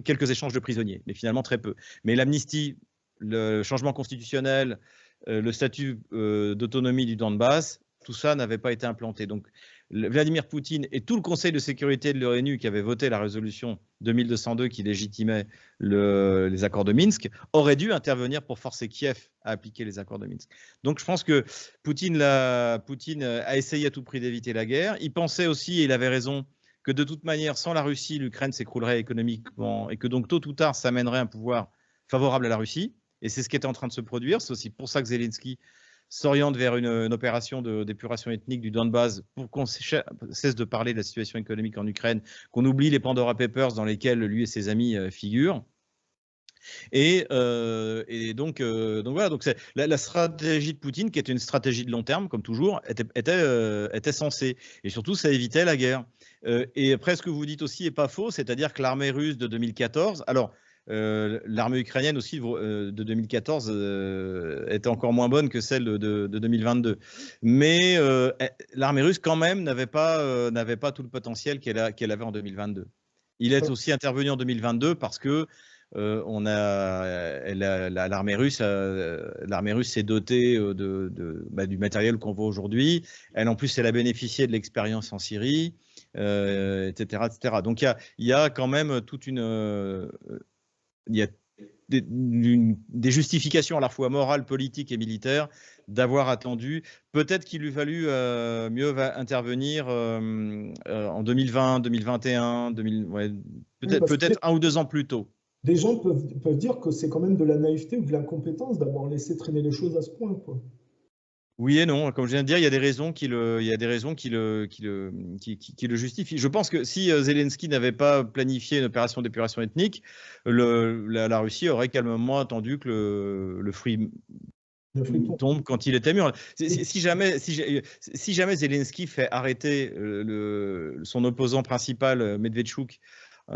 quelques échanges de prisonniers, mais finalement très peu. Mais l'amnistie, le changement constitutionnel, le statut d'autonomie du Donbass, tout ça n'avait pas été implanté. Donc Vladimir Poutine et tout le Conseil de sécurité de l'ONU qui avait voté la résolution 2202 qui légitimait les accords de Minsk auraient dû intervenir pour forcer Kiev à appliquer les accords de Minsk. Donc je pense que Poutine a essayé à tout prix d'éviter la guerre. Il pensait aussi, et il avait raison, que de toute manière, sans la Russie, l'Ukraine s'écroulerait économiquement et que donc tôt ou tard, ça mènerait un pouvoir favorable à la Russie. Et c'est ce qui était en train de se produire. C'est aussi pour ça que Zelensky s'oriente vers une opération d'épuration ethnique du Donbass pour qu'on cesse de parler de la situation économique en Ukraine, qu'on oublie les Pandora Papers dans lesquels lui et ses amis figurent. Et donc voilà, donc la stratégie de Poutine, qui était une stratégie de long terme, comme toujours, était censée. Et surtout, ça évitait la guerre. Et après, ce que vous dites aussi n'est pas faux, c'est-à-dire que l'armée russe de 2014, alors l'armée ukrainienne aussi de 2014 était encore moins bonne que celle de 2022. Mais l'armée russe, quand même, n'avait pas tout le potentiel qu'elle avait en 2022. Il est aussi intervenu en 2022 parce que l'armée russe s'est dotée du matériel qu'on voit aujourd'hui. Elle, en plus, elle a bénéficié de l'expérience en Syrie, etc., etc. Donc, il y a quand même toute il y a des justifications à la fois morales, politiques et militaires d'avoir attendu. Peut-être qu'il lui fallu mieux intervenir en 2020, 2021, peut-être 1 ou 2 ans plus tôt. Des gens peuvent dire que c'est quand même de la naïveté ou de l'incompétence d'avoir laissé traîner les choses à ce point, quoi. Oui et non. Comme je viens de dire, il y a des raisons qui le justifient. Je pense que si Zelensky n'avait pas planifié une opération d'épuration ethnique, la Russie aurait calmement attendu que le fruit tombe quand il était mûr. Si jamais Zelensky fait arrêter son opposant principal, Medvedchuk,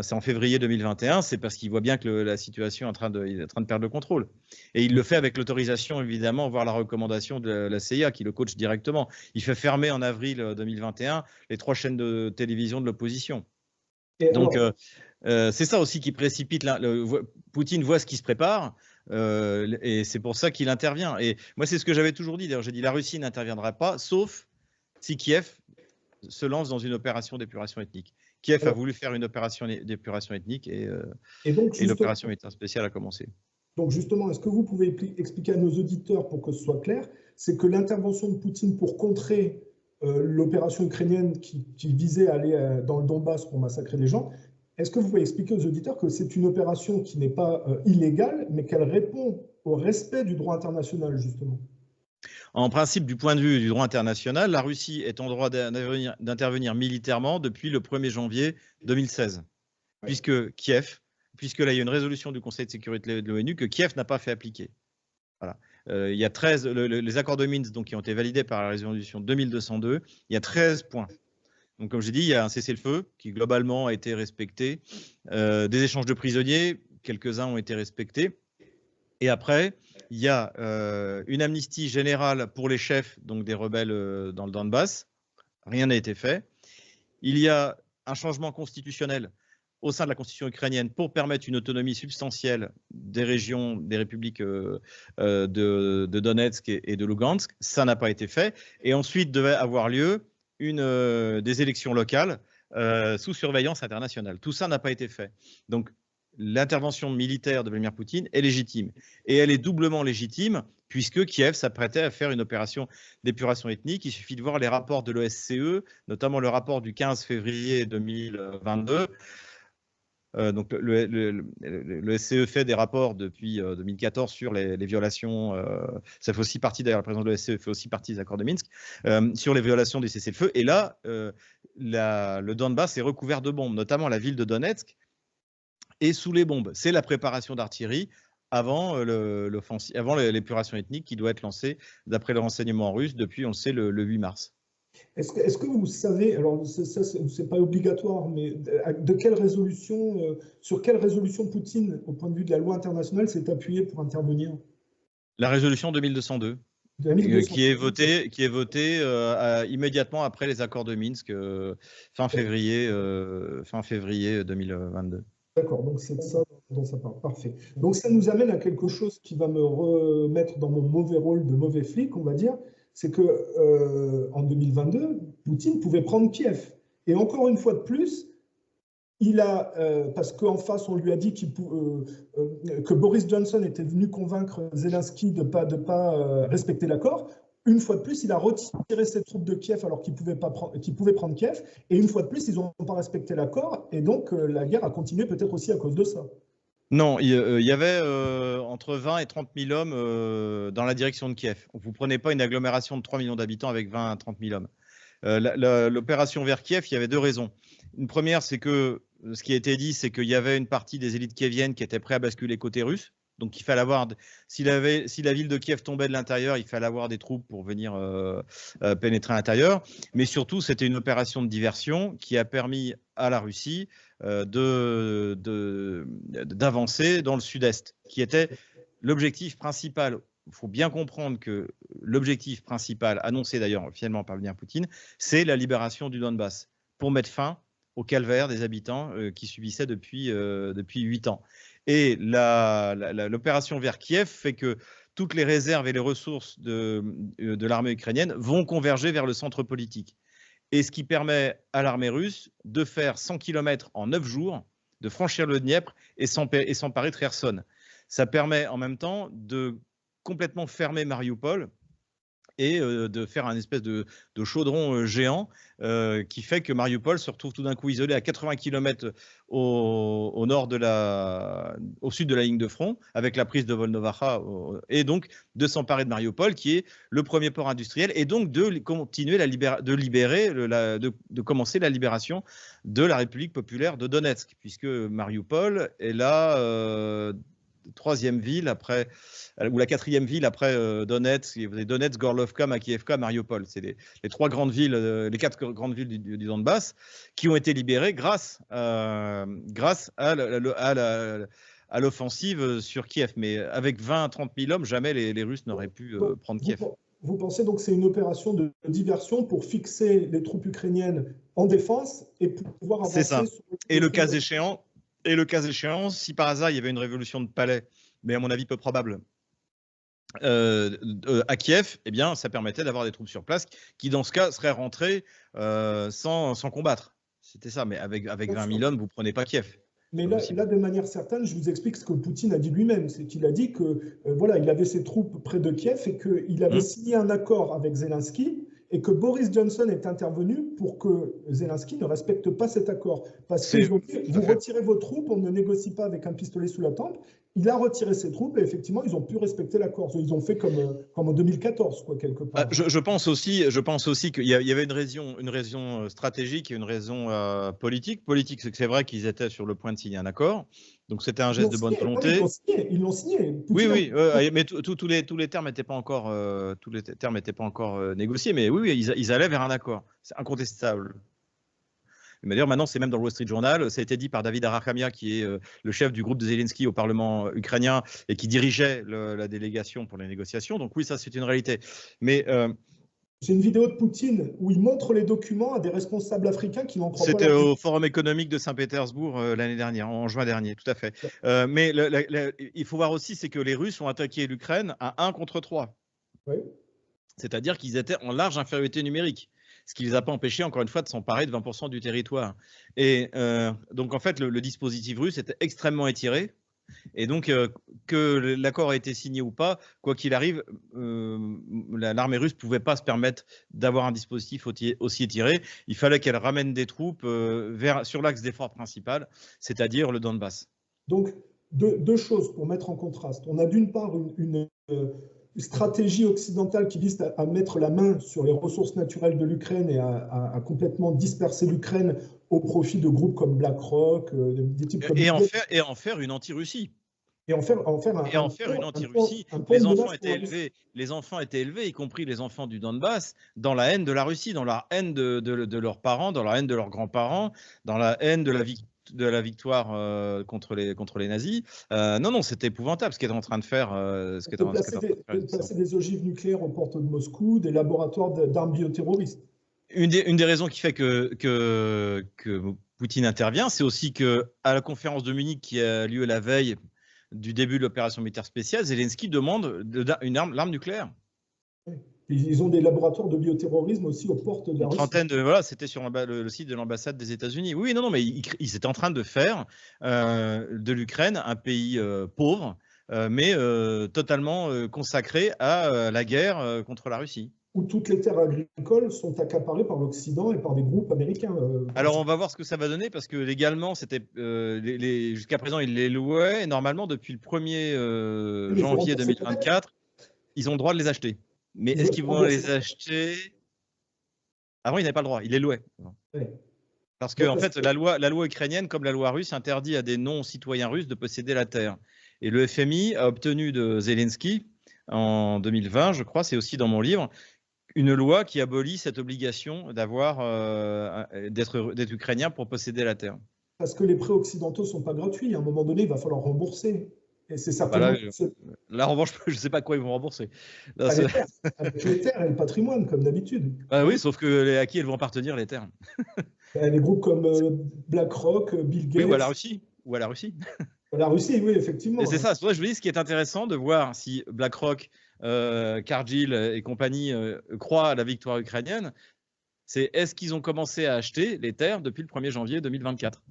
c'est en février 2021, c'est parce qu'il voit bien que la situation est en train de perdre le contrôle. Et il le fait avec l'autorisation, évidemment, voire la recommandation de la CIA, qui le coach directement. Il fait fermer en avril 2021 les 3 chaînes de télévision de l'opposition. Donc, c'est ça aussi qui précipite. Poutine voit ce qui se prépare, et c'est pour ça qu'il intervient. Et moi, c'est ce que j'avais toujours dit. D'ailleurs, j'ai dit la Russie n'interviendra pas, sauf si Kiev se lance dans une opération d'épuration ethnique. Kiev a voulu faire une opération d'épuration ethnique et l'opération militaire spéciale a commencé. Donc justement, est-ce que vous pouvez expliquer à nos auditeurs, pour que ce soit clair, c'est que l'intervention de Poutine pour contrer l'opération ukrainienne qui visait à aller dans le Donbass pour massacrer des gens, est-ce que vous pouvez expliquer aux auditeurs que c'est une opération qui n'est pas illégale, mais qu'elle répond au respect du droit international, justement ? En principe, du point de vue du droit international, la Russie est en droit d'intervenir militairement depuis le 1er janvier 2016, puisque là, il y a une résolution du Conseil de sécurité de l'ONU que Kiev n'a pas fait appliquer. Voilà. Il y a 13, les accords de Minsk donc, qui ont été validés par la résolution 2202, il y a 13 points. Donc, comme j'ai dit, il y a un cessez-le-feu qui globalement a été respecté, des échanges de prisonniers, quelques-uns ont été respectés. Et après, il y a une amnistie générale pour les chefs donc des rebelles dans le Donbass. Rien n'a été fait. Il y a un changement constitutionnel au sein de la constitution ukrainienne pour permettre une autonomie substantielle des régions, des républiques de Donetsk et de Lugansk. Ça n'a pas été fait. Et ensuite devait avoir lieu des élections locales sous surveillance internationale. Tout ça n'a pas été fait. Donc, l'intervention militaire de Vladimir Poutine est légitime. Et elle est doublement légitime puisque Kiev s'apprêtait à faire une opération d'épuration ethnique. Il suffit de voir les rapports de l'OSCE, notamment le rapport du 15 février 2022, Donc le SCE fait des rapports depuis 2014 sur les violations. Ça fait aussi partie, d'ailleurs, le président de l'OSCE fait aussi partie des accords de Minsk, sur les violations du cessez-le-feu. Et là, le Donbass est recouvert de bombes, notamment la ville de Donetsk est sous les bombes. C'est la préparation d'artillerie avant l'épuration ethnique qui doit être lancée, d'après le renseignement russe, depuis, on le sait, le 8 mars. Est-ce que vous savez, alors ça c'est pas obligatoire, mais de quelle résolution, sur quelle résolution Poutine, au point de vue de la loi internationale, s'est appuyé pour intervenir? La résolution 2202, qui est votée immédiatement après les accords de Minsk, fin février 2022. D'accord, donc c'est de ça dont ça parle. Parfait. Donc ça nous amène à quelque chose qui va me remettre dans mon mauvais rôle de mauvais flic, on va dire. C'est que en 2022, Poutine pouvait prendre Kiev. Et encore une fois de plus, il a, parce qu'en face, on lui a dit que Boris Johnson était venu convaincre Zelensky de ne pas respecter l'accord. Une fois de plus, il a retiré ses troupes de Kiev alors qu'il pouvait prendre Kiev. Et une fois de plus, ils n'ont pas respecté l'accord. Et donc, la guerre a continué peut-être aussi à cause de ça. Non, il y avait entre 20 et 30 000 hommes dans la direction de Kiev. Vous ne prenez pas une agglomération de 3 millions d'habitants avec 20 à 30 000 hommes. L'opération vers Kiev, il y avait deux raisons. Une première, c'est que ce qui a été dit, c'est qu'il y avait une partie des élites kieviennes qui étaient prêtes à basculer côté russe. Donc, il fallait avoir, si la ville de Kiev tombait de l'intérieur, il fallait avoir des troupes pour venir pénétrer à l'intérieur. Mais surtout, c'était une opération de diversion qui a permis à la Russie d'avancer dans le sud-est, qui était l'objectif principal. Il faut bien comprendre que l'objectif principal, annoncé d'ailleurs officiellement par Vladimir Poutine, c'est la libération du Donbass, pour mettre fin au calvaire des habitants qui subissaient depuis 8 ans. Et l'opération vers Kiev fait que toutes les réserves et les ressources de l'armée ukrainienne vont converger vers le centre politique. Et ce qui permet à l'armée russe de faire 100 km en 9 jours, de franchir le Dniepr et s'emparer de Kherson. Ça permet en même temps de complètement fermer Mariupol et de faire un espèce de chaudron géant qui fait que Mariupol se retrouve tout d'un coup isolé à 80 km au sud de la ligne de front, avec la prise de Volnovakha, et donc de s'emparer de Mariupol, qui est le premier port industriel, et donc de continuer de commencer la libération de la République populaire de Donetsk, puisque Mariupol est la troisième ville après, ou la quatrième ville après Donetsk. Vous avez Donetsk, Gorlovka, Makiivka, Mariupol. C'est les trois grandes villes, les quatre grandes villes du Donbass qui ont été libérées grâce à l'offensive sur Kiev. Mais avec 20 à 30 000 hommes, jamais les Russes n'auraient pu prendre Kiev. Vous pensez donc que c'est une opération de diversion pour fixer les troupes ukrainiennes en défense et pouvoir avancer? C'est ça. Et le cas échéant, si par hasard il y avait une révolution de palais, mais à mon avis peu probable, à Kiev, eh bien, ça permettait d'avoir des troupes sur place qui, dans ce cas, seraient rentrées sans combattre. C'était ça, mais avec 20 000 hommes, vous ne prenez pas Kiev. Mais là, de manière certaine, je vous explique ce que Poutine a dit lui-même. C'est qu'il a dit que voilà, il avait ses troupes près de Kiev et qu'il avait signé un accord avec Zelensky et que Boris Johnson est intervenu pour que Zelensky ne respecte pas cet accord. Parce qu'ils ont dit, vous retirez vos troupes, on ne négocie pas avec un pistolet sous la tempe. Il a retiré ses troupes et effectivement, ils ont pu respecter l'accord. Ils ont fait comme en 2014, quoi, quelque part. Je pense aussi qu'il y avait une raison stratégique et une raison politique. Politique, c'est que c'est vrai qu'ils étaient sur le point de signer un accord. Donc c'était un geste de bonne volonté. Ils l'ont signé. Oui, mais tous les termes n'étaient pas encore, négociés. Mais oui, ils allaient vers un accord. C'est incontestable. D'ailleurs, maintenant, c'est même dans le Wall Street Journal. Ça a été dit par David Arakhamia, qui est le chef du groupe de Zelensky au Parlement ukrainien et qui dirigeait la délégation pour les négociations. Donc oui, ça, c'est une réalité. Mais j'ai une vidéo de Poutine où il montre les documents à des responsables africains qui n'en croient pas. C'était au Forum économique de Saint-Pétersbourg l'année dernière, en juin dernier, tout à fait. Mais il faut voir aussi, c'est que les Russes ont attaqué l'Ukraine à 1 contre 3. Oui. C'est-à-dire qu'ils étaient en large infériorité numérique. Ce qui ne les a pas empêchés, encore une fois, de s'emparer de 20% du territoire. Et donc, en fait, le dispositif russe était extrêmement étiré. Et donc, que l'accord ait été signé ou pas, quoi qu'il arrive, l'armée russe ne pouvait pas se permettre d'avoir un dispositif aussi étiré. Il fallait qu'elle ramène des troupes sur l'axe d'effort principal, c'est-à-dire le Donbass. Donc, deux choses pour mettre en contraste. On a d'une part une stratégie occidentale qui vise à mettre la main sur les ressources naturelles de l'Ukraine et à complètement disperser l'Ukraine au profit de groupes comme BlackRock, des types comme... Et en faire une anti-Russie. Et en faire une anti-Russie. Les enfants étaient élevés, y compris les enfants du Donbass, dans la haine de la Russie, dans la haine de leurs parents, dans la haine de leurs grands-parents, dans la haine de la victoire contre les nazis. Non, c'était épouvantable ce qu'est en train de faire. Placer des ogives nucléaires aux portes de Moscou, des laboratoires d'armes bioterroristes. Une des raisons qui fait que Poutine intervient, c'est aussi qu'à la conférence de Munich qui a lieu la veille du début de l'opération militaire spéciale, Zelensky demande l'arme nucléaire. Ils ont des laboratoires de bioterrorisme aussi aux portes de la Russie. Voilà, c'était sur le site de l'ambassade des États-Unis. Oui, non, mais ils étaient en train de faire de l'Ukraine un pays pauvre, mais totalement consacré à la guerre contre la Russie. Où toutes les terres agricoles sont accaparées par l'Occident et par des groupes américains. Alors, on va voir ce que ça va donner, parce que légalement, jusqu'à présent, ils les louaient, et normalement, depuis le 1er janvier 2024, ils ont le droit de les acheter. Mais est-ce qu'ils vont les acheter? Avant, ils n'avaient pas le droit, ils les louaient. Ouais. Parce que, en fait, la loi ukrainienne, comme la loi russe, interdit à des non-citoyens russes de posséder la terre. Et le FMI a obtenu de Zelensky, en 2020, je crois, c'est aussi dans mon livre, une loi qui abolit cette obligation d'être ukrainien pour posséder la terre. Parce que les prêts occidentaux ne sont pas gratuits. À un moment donné, il va falloir rembourser. Et c'est certainement... Là, en revanche, je ne sais pas quoi ils vont rembourser. Là, avec les terres et le patrimoine, comme d'habitude. Oui, sauf que à qui elles vont appartenir, les terres? Les groupes comme BlackRock, Bill Gates... Oui, ou à la Russie. La Russie, oui, effectivement. Et c'est ça, je vous dis, ce qui est intéressant de voir si BlackRock, Cargill et compagnie croient à la victoire ukrainienne, c'est est-ce qu'ils ont commencé à acheter les terres depuis le 1er janvier 2024 ?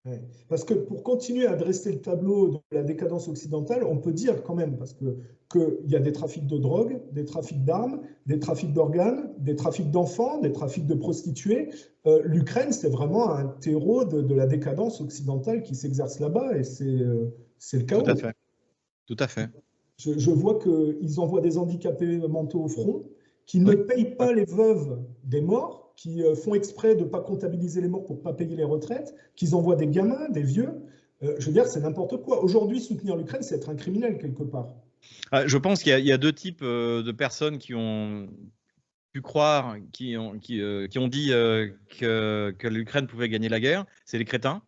Ouais. Parce que pour continuer à dresser le tableau de la décadence occidentale, on peut dire quand même, parce qu'il y a des trafics de drogue, des trafics d'armes, des trafics d'organes, des trafics d'enfants, des trafics de prostituées. L'Ukraine, c'est vraiment un terreau de la décadence occidentale qui s'exerce là-bas, et c'est le chaos. Tout à fait. Je vois qu'ils envoient des handicapés mentaux au front, qui ne payent pas les veuves des morts, qui font exprès de ne pas comptabiliser les morts pour ne pas payer les retraites, qu'ils envoient des gamins, des vieux. Je veux dire, c'est n'importe quoi. Aujourd'hui, soutenir l'Ukraine, c'est être un criminel quelque part. Je pense qu'il y a deux types de personnes qui ont pu croire, qui ont dit que l'Ukraine pouvait gagner la guerre. C'est les crétins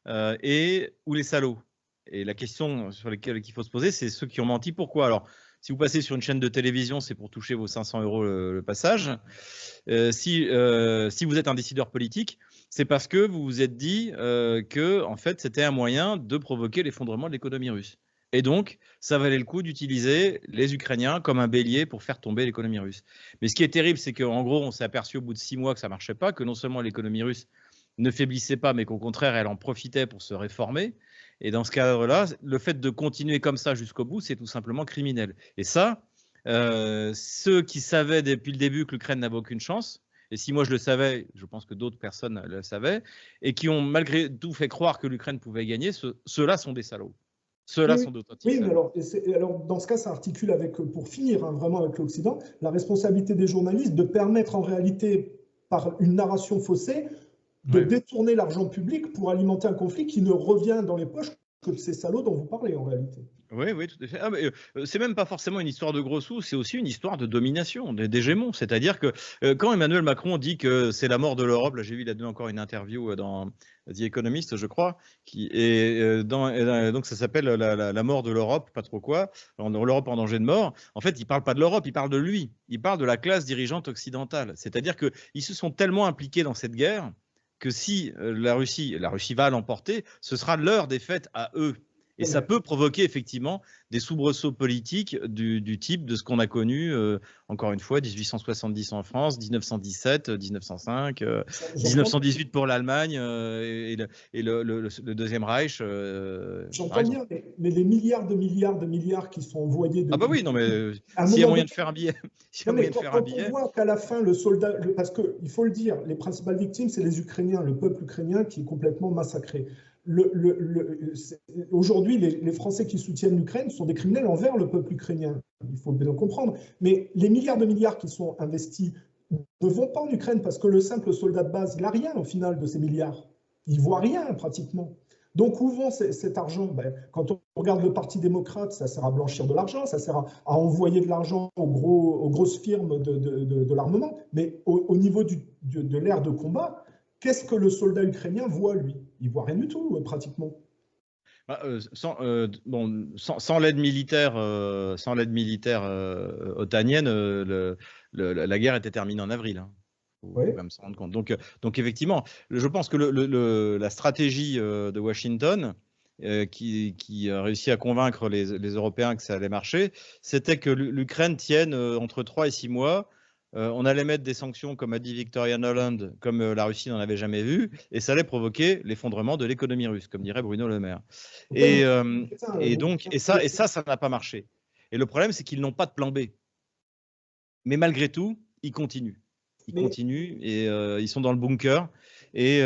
ou les salauds. Et la question sur laquelle il faut se poser, c'est ceux qui ont menti. Pourquoi? Alors, si vous passez sur une chaîne de télévision, c'est pour toucher vos 500 € le passage. Si vous êtes un décideur politique, c'est parce que vous vous êtes dit que en fait, c'était un moyen de provoquer l'effondrement de l'économie russe. Et donc, ça valait le coup d'utiliser les Ukrainiens comme un bélier pour faire tomber l'économie russe. Mais ce qui est terrible, c'est qu'en gros, on s'est aperçu au bout de 6 mois que ça ne marchait pas, que non seulement l'économie russe ne faiblissait pas, mais qu'au contraire, elle en profitait pour se réformer. Et dans ce cadre-là, le fait de continuer comme ça jusqu'au bout, c'est tout simplement criminel. Et ça, ceux qui savaient depuis le début que l'Ukraine n'avait aucune chance, et si moi je le savais, je pense que d'autres personnes le savaient, et qui ont malgré tout fait croire que l'Ukraine pouvait gagner, ceux-là sont des salauds. Ceux-là sont d'authentiques salauds. Mais alors, dans ce cas, ça articule avec, pour finir vraiment avec l'Occident, la responsabilité des journalistes de permettre en réalité, par une narration faussée, de détourner l'argent public pour alimenter un conflit qui ne revient dans les poches que de ces salauds dont vous parlez en réalité. Oui, tout à fait. C'est même pas forcément une histoire de gros sous, c'est aussi une histoire de domination, d'hégémon. C'est-à-dire que quand Emmanuel Macron dit que c'est la mort de l'Europe, là j'ai vu, il a donné encore une interview dans The Economist, je crois, donc ça s'appelle la mort de l'Europe, pas trop quoi, l'Europe en danger de mort. En fait, il parle pas de l'Europe, il parle de lui. Il parle de la classe dirigeante occidentale. C'est-à-dire qu'ils se sont tellement impliqués dans cette guerre que si la Russie va l'emporter, ce sera leur défaite à eux. Et ça peut provoquer effectivement des soubresauts politiques du type de ce qu'on a connu, encore une fois, 1870 en France, 1917, 1905, 1918 pour l'Allemagne et le Deuxième Reich. J'entends bien, mais les milliards de milliards qui sont envoyés Ah bah oui, non mais s'il y a moyen de faire un billet. Quand on voit qu'à la fin, le soldat, parce qu'il faut le dire, les principales victimes, c'est les Ukrainiens, le peuple ukrainien qui est complètement massacré. Aujourd'hui, les Français qui soutiennent l'Ukraine sont des criminels envers le peuple ukrainien. Il faut bien le comprendre. Mais les milliards de milliards qui sont investis ne vont pas en Ukraine parce que le simple soldat de base, il n'a rien au final de ces milliards. Il ne voit rien pratiquement. Donc, où vont cet argent? Quand on regarde le Parti démocrate, ça sert à blanchir de l'argent, ça sert à envoyer de l'argent aux grosses firmes de l'armement. Mais au niveau de l'ère de combat, qu'est-ce que le soldat ukrainien voit, lui? Il ne voit rien du tout, pratiquement. Sans l'aide militaire, otanienne, la guerre était terminée en avril. Hein. Faut quand même se rendre compte. Donc effectivement, je pense que la stratégie de Washington, qui a réussi à convaincre les Européens que ça allait marcher, c'était que l'Ukraine tienne entre 3 et 6 mois. On allait mettre des sanctions, comme a dit Victoria Nuland, comme la Russie n'en avait jamais vu, et ça allait provoquer l'effondrement de l'économie russe, comme dirait Bruno Le Maire. Et ça n'a pas marché. Et le problème, c'est qu'ils n'ont pas de plan B. Mais malgré tout, ils continuent. Ils continuent et ils sont dans le bunker et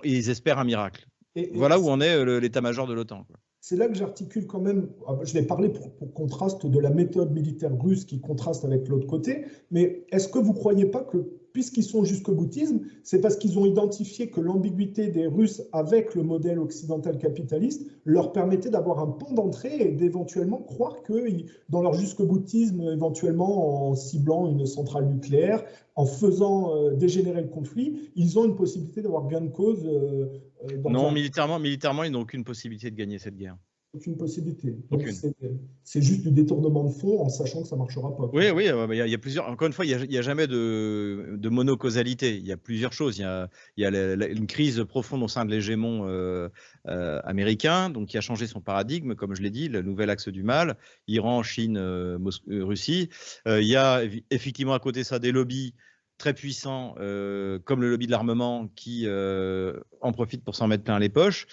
ils espèrent un miracle. Voilà où en est l'état-major de l'OTAN. C'est là que j'articule quand même, je vais parler pour contraste de la méthode militaire russe qui contraste avec l'autre côté, mais est-ce que vous ne croyez pas que, puisqu'ils sont jusqu'au boutisme, c'est parce qu'ils ont identifié que l'ambiguïté des Russes avec le modèle occidental capitaliste leur permettait d'avoir un pont d'entrée et d'éventuellement croire que dans leur jusqu'au boutisme, éventuellement en ciblant une centrale nucléaire, en faisant dégénérer le conflit, ils ont une possibilité d'avoir gain de cause. Non, militairement, ils n'ont aucune possibilité de gagner cette guerre. Aucune possibilité. Donc c'est juste du détournement de fonds en sachant que ça ne marchera pas. Oui, il y a plusieurs. Encore une fois, il n'y a jamais de monocausalité. Il y a plusieurs choses. Il y a une crise profonde au sein de l'hégémon américain, donc qui a changé son paradigme, comme je l'ai dit, le nouvel axe du mal, Iran, Chine, Russie. Il y a effectivement à côté de ça des lobbies très puissants, comme le lobby de l'armement, qui en profite pour s'en mettre plein les poches.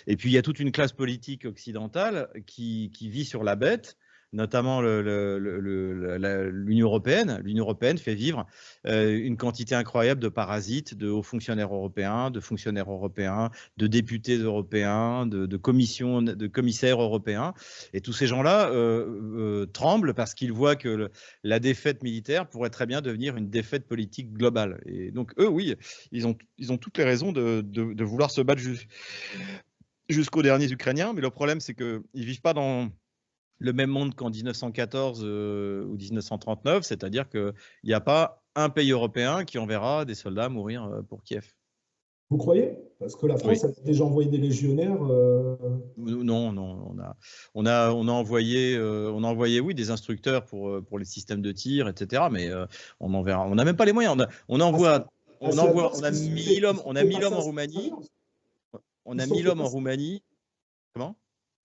Et puis, il y a toute une classe politique occidentale qui vit sur la bête, notamment l'Union européenne. L'Union européenne fait vivre une quantité incroyable de parasites, de hauts fonctionnaires européens, de fonctionnaires européens, de députés européens, de commissaires européens. Et tous ces gens-là tremblent parce qu'ils voient que la défaite militaire pourrait très bien devenir une défaite politique globale. Et donc, eux, oui, ils ont toutes les raisons de vouloir se battre jusqu'aux derniers Ukrainiens. Mais le problème, c'est qu'ils ne vivent pas dans le même monde qu'en 1914 ou 1939, c'est-à-dire qu'il n'y a pas un pays européen qui enverra des soldats mourir pour Kiev. Vous croyez? Parce que la France a déjà envoyé des légionnaires. Non, on a envoyé, oui, des instructeurs pour les systèmes de tir, etc. Mais on enverra. On n'a même pas les moyens. On a 1000 hommes en Roumanie. On a 1000 hommes en Roumanie. Comment?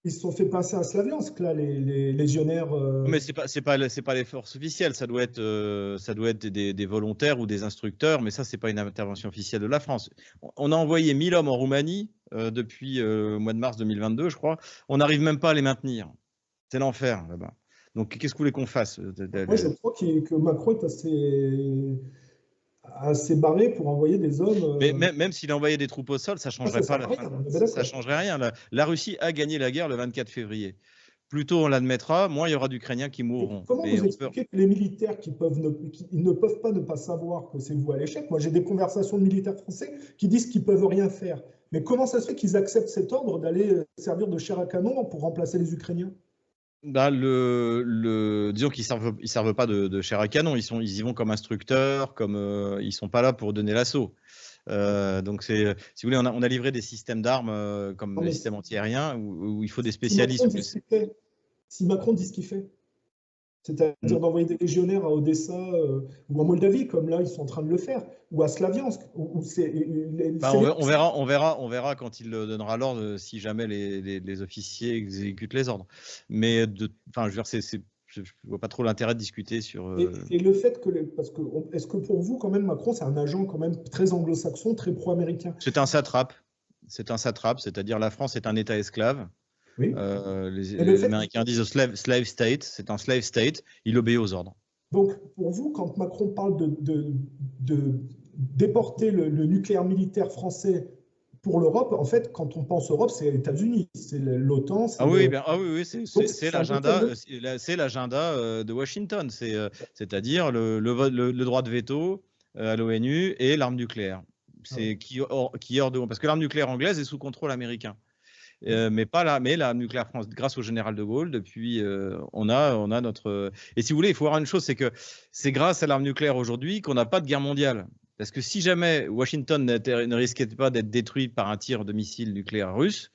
Ils se sont fait passer à Slaviansk, là, les légionnaires. Mais c'est pas les forces officielles, ça doit être des volontaires ou des instructeurs, mais ça, c'est pas une intervention officielle de la France. On a envoyé 1000 hommes en Roumanie depuis le mois de mars 2022, je crois. On n'arrive même pas à les maintenir. C'est l'enfer, là-bas. Donc, qu'est-ce que vous voulez qu'on fasse? Moi, je crois que Macron est assez barré pour envoyer des hommes. Mais même s'il envoyait des troupes au sol, ça ne changerait pas. Ça changerait rien. La Russie a gagné la guerre le 24 février. Plus tôt on l'admettra, moins il y aura d'Ukrainiens qui mourront. Comment vous expliquez que les militaires qui ne peuvent pas savoir que c'est vous à l'échec? Moi, j'ai des conversations de militaires français qui disent qu'ils ne peuvent rien faire. Mais comment ça se fait qu'ils acceptent cet ordre d'aller servir de chair à canon pour remplacer les Ukrainiens? Disons qu'ils ne servent pas de chair à canon, ils y vont comme instructeurs, ils ne sont pas là pour donner l'assaut. Donc, si vous voulez, on a livré des systèmes d'armes comme les systèmes antiaériens où il faut des spécialistes. Si Macron dit ce qu'il fait. C'est-à-dire d'envoyer des légionnaires à Odessa ou en Moldavie, comme là, ils sont en train de le faire, ou à Slaviansk. On verra quand il donnera l'ordre, si jamais les officiers exécutent les ordres. Mais, enfin, je veux dire, je ne vois pas trop l'intérêt de discuter sur… Et le fait que… Est-ce que pour vous, quand même, Macron, c'est un agent quand même très anglo-saxon, très pro-américain? C'est un satrape. C'est un satrape, c'est-à-dire la France est un État esclave. Oui. Les Américains disent slave state, c'est un slave state, il obéit aux ordres. Donc, pour vous, quand Macron parle de déporter le nucléaire militaire français pour l'Europe, en fait, quand on pense Europe, c'est les États-Unis, c'est l'OTAN. Ah oui, c'est l'agenda de Washington, c'est-à-dire le droit de veto à l'ONU et l'arme nucléaire. C'est qui est hors de… Parce que l'arme nucléaire anglaise est sous contrôle américain. Mais l'arme nucléaire France, grâce au général de Gaulle, depuis, on a notre… Et si vous voulez, il faut voir une chose, c'est que c'est grâce à l'arme nucléaire aujourd'hui qu'on n'a pas de guerre mondiale. Parce que si jamais Washington ne risquait pas d'être détruit par un tir de missile nucléaire russe,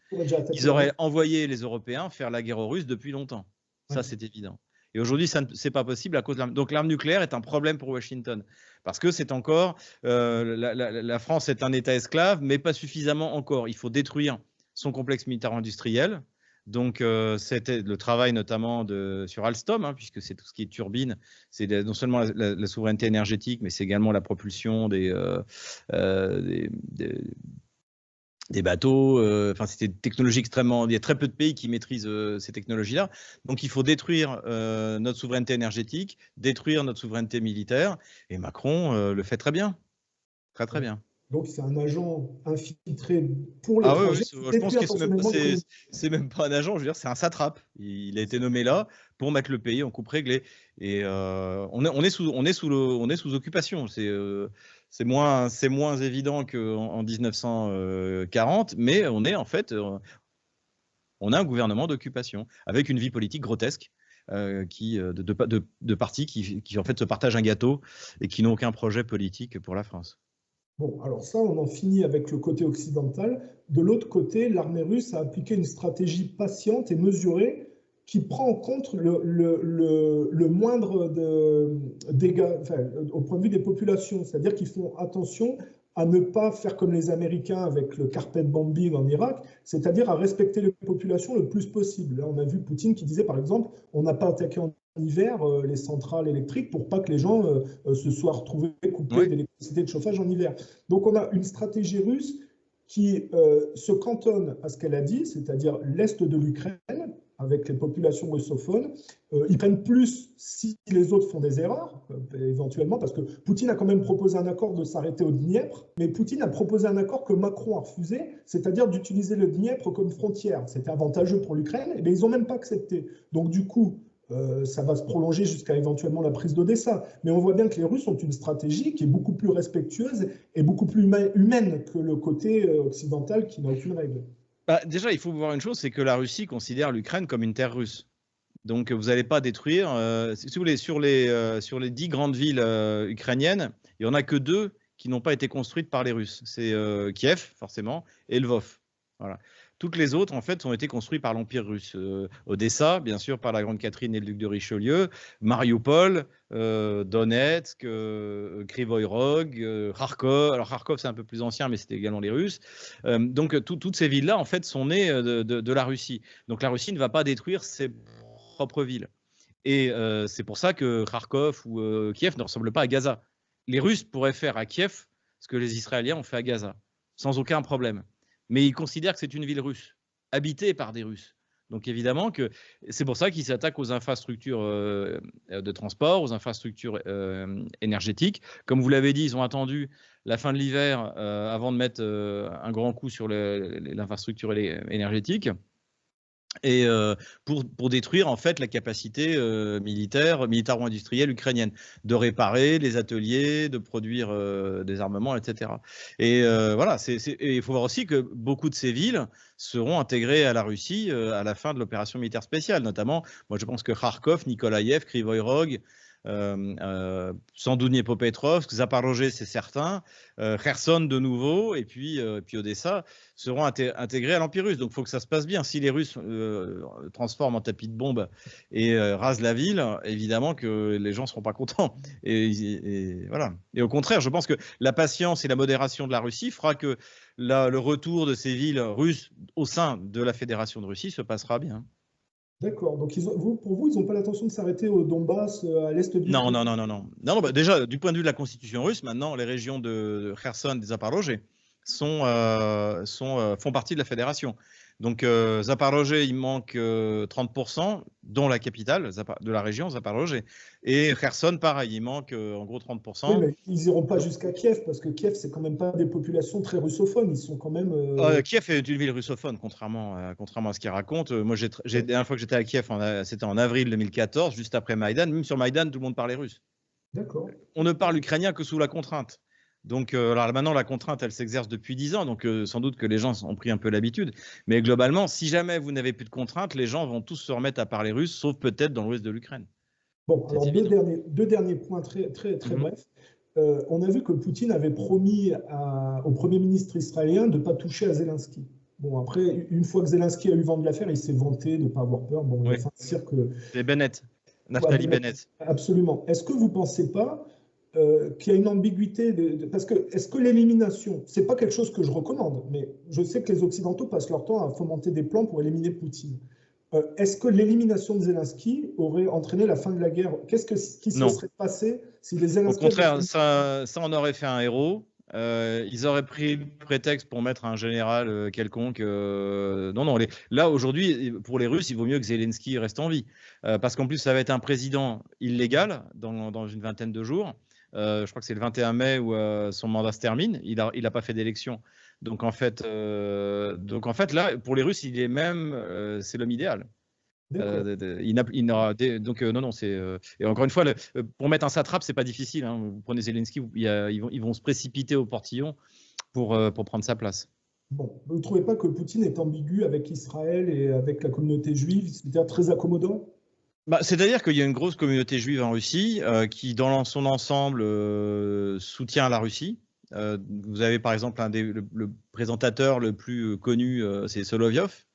ils auraient envoyé les Européens faire la guerre aux Russes depuis longtemps. Ça, c'est évident. Et aujourd'hui, ce n'est pas possible à cause de l'arme. Donc l'arme nucléaire est un problème pour Washington. Parce que c'est encore… la France est un État esclave, mais pas suffisamment encore. Il faut détruire son complexe militaro-industriel. Donc, c'était le travail notamment sur Alstom, puisque c'est tout ce qui est turbine. C'est non seulement la souveraineté énergétique, mais c'est également la propulsion des bateaux. Enfin, c'était une technologie extrêmement… Il y a très peu de pays qui maîtrisent ces technologies-là. Donc, il faut détruire notre souveraineté énergétique, détruire notre souveraineté militaire. Et Macron le fait très bien. Très, très bien. Donc, c'est un agent infiltré pour l'étranger. Oui, je pense que c'est même pas un agent, je veux dire, c'est un satrape. Il a été nommé là pour mettre le pays en coupe réglée. Et on est sous occupation. C'est moins évident qu'en 1940, mais on est en fait, on a un gouvernement d'occupation avec une vie politique grotesque. De partis qui en fait se partagent un gâteau et qui n'ont aucun projet politique pour la France. Bon, alors ça, on en finit avec le côté occidental. De l'autre côté, l'armée russe a appliqué une stratégie patiente et mesurée qui prend en compte le moindre dégâts, au point de vue des populations. C'est-à-dire qu'ils font attention à ne pas faire comme les Américains avec le carpet bombing en Irak, c'est-à-dire à respecter les populations le plus possible. Là, on a vu Poutine qui disait, par exemple, on n'a pas attaqué en hiver les centrales électriques pour pas que les gens se soient retrouvés coupés d'électricité de chauffage en hiver. Donc on a une stratégie russe qui se cantonne à ce qu'elle a dit, c'est-à-dire l'est de l'Ukraine, avec les populations russophones. Ils prennent plus si les autres font des erreurs, éventuellement, parce que Poutine a quand même proposé un accord de s'arrêter au Dniepr, mais Poutine a proposé un accord que Macron a refusé, c'est-à-dire d'utiliser le Dniepr comme frontière. C'était avantageux pour l'Ukraine, mais ils n'ont même pas accepté. Donc du coup, ça va se prolonger jusqu'à éventuellement la prise d'Odessa. Mais on voit bien que les Russes ont une stratégie qui est beaucoup plus respectueuse et beaucoup plus humaine que le côté occidental qui n'a aucune règle. Déjà, il faut voir une chose, c'est que la Russie considère l'Ukraine comme une terre russe. Donc, vous n'allez pas détruire… si vous voulez, sur les 10 grandes villes ukrainiennes, il n'y en a que 2 qui n'ont pas été construites par les Russes. C'est Kiev, forcément, et Lvov. Voilà. Toutes les autres, en fait, ont été construites par l'Empire russe. Odessa, bien sûr, par la Grande Catherine et le duc de Richelieu, Mariupol, Donetsk, Krivoy Rog, Kharkov. Alors, Kharkov, c'est un peu plus ancien, mais c'était également les Russes. Donc, toutes ces villes-là, en fait, sont nées de la Russie. Donc, la Russie ne va pas détruire ses propres villes. Et c'est pour ça que Kharkov ou Kiev ne ressemblent pas à Gaza. Les Russes pourraient faire à Kiev ce que les Israéliens ont fait à Gaza, sans aucun problème. Mais ils considèrent que c'est une ville russe, habitée par des Russes. Donc évidemment que c'est pour ça qu'ils s'attaquent aux infrastructures de transport, aux infrastructures énergétiques. Comme vous l'avez dit, ils ont attendu la fin de l'hiver avant de mettre un grand coup sur l'infrastructure énergétique. Et pour détruire en fait la capacité militaro-industrielle ukrainienne, de réparer les ateliers, de produire des armements, etc. Et voilà, il faut voir aussi que beaucoup de ces villes seront intégrées à la Russie à la fin de l'opération militaire spéciale, notamment, moi je pense que Kharkov, Nikolaïev, Krivoy Rog, sans doute Dniepropetrovsk, Zaporozhye, c'est certain, Kherson de nouveau, et puis Odessa seront intégrés à l'Empire russe. Donc il faut que ça se passe bien. Si les Russes transforment en tapis de bombe et rasent la ville, évidemment que les gens ne seront pas contents. Et voilà. Et au contraire, je pense que la patience et la modération de la Russie fera que le retour de ces villes russes au sein de la Fédération de Russie se passera bien. D'accord. Donc, pour vous, ils n'ont pas l'intention de s'arrêter au Donbass, à l'est du Non, non, non, non, non. Non, bah, déjà, du point de vue de la constitution russe, maintenant, les régions de Kherson et de Zaporozhye font partie de la fédération. Donc, Zaporozhye, il manque 30%, dont la capitale de la région, Zaporozhye. Et Kherson, pareil, il manque en gros 30%. Oui, mais ils n'iront pas jusqu'à Kiev, parce que Kiev, c'est quand même pas des populations très russophones. Ils sont quand même. Kiev est une ville russophone, contrairement à ce qu'ils racontent. Moi, la dernière fois que j'étais à Kiev, c'était en avril 2014, juste après Maïdan. Même sur Maïdan, tout le monde parlait russe. D'accord. On ne parle ukrainien que sous la contrainte. Donc, alors maintenant, la contrainte, elle s'exerce depuis 10 ans, donc sans doute que les gens ont pris un peu l'habitude. Mais globalement, si jamais vous n'avez plus de contrainte, les gens vont tous se remettre à parler russe, sauf peut-être dans l'ouest de l'Ukraine. Bon, alors deux derniers points très brefs. On a vu que Poutine avait promis au Premier ministre israélien de ne pas toucher à Zelensky. Bon, après, une fois que Zelensky a eu vent de l'affaire, il s'est vanté de ne pas avoir peur. Bon, il va dire que... C'est Bennett, Naftali Bennett. Absolument. Est-ce que vous ne pensez pas qu'il y a une ambiguïté parce que est-ce que l'élimination, c'est pas quelque chose que je recommande, mais je sais que les Occidentaux passent leur temps à fomenter des plans pour éliminer Poutine. Est-ce que l'élimination de Zelensky aurait entraîné la fin de la guerre? Qu'est-ce qui se serait passé si les Zelensky... Au contraire, ça en aurait fait un héros. Ils auraient pris le prétexte pour mettre un général quelconque. Non, là, aujourd'hui, pour les Russes, il vaut mieux que Zelensky reste en vie. Parce qu'en plus, ça va être un président illégal dans une vingtaine de jours. Je crois que c'est le 21 mai où son mandat se termine. Il n'a pas fait d'élection. Donc en fait, là, pour les Russes, il est même, c'est l'homme idéal. Non, c'est et encore une fois, pour mettre un satrape, c'est pas difficile. Hein. Vous prenez Zelensky, ils vont se précipiter au portillon pour prendre sa place. Bon, vous ne trouvez pas que Poutine est ambigu avec Israël et avec la communauté juive, c'est-à-dire très accommodant? C'est-à-dire qu'il y a une grosse communauté juive en Russie qui, dans son ensemble, soutient la Russie. Vous avez par exemple le présentateur le plus connu, c'est Solovyov,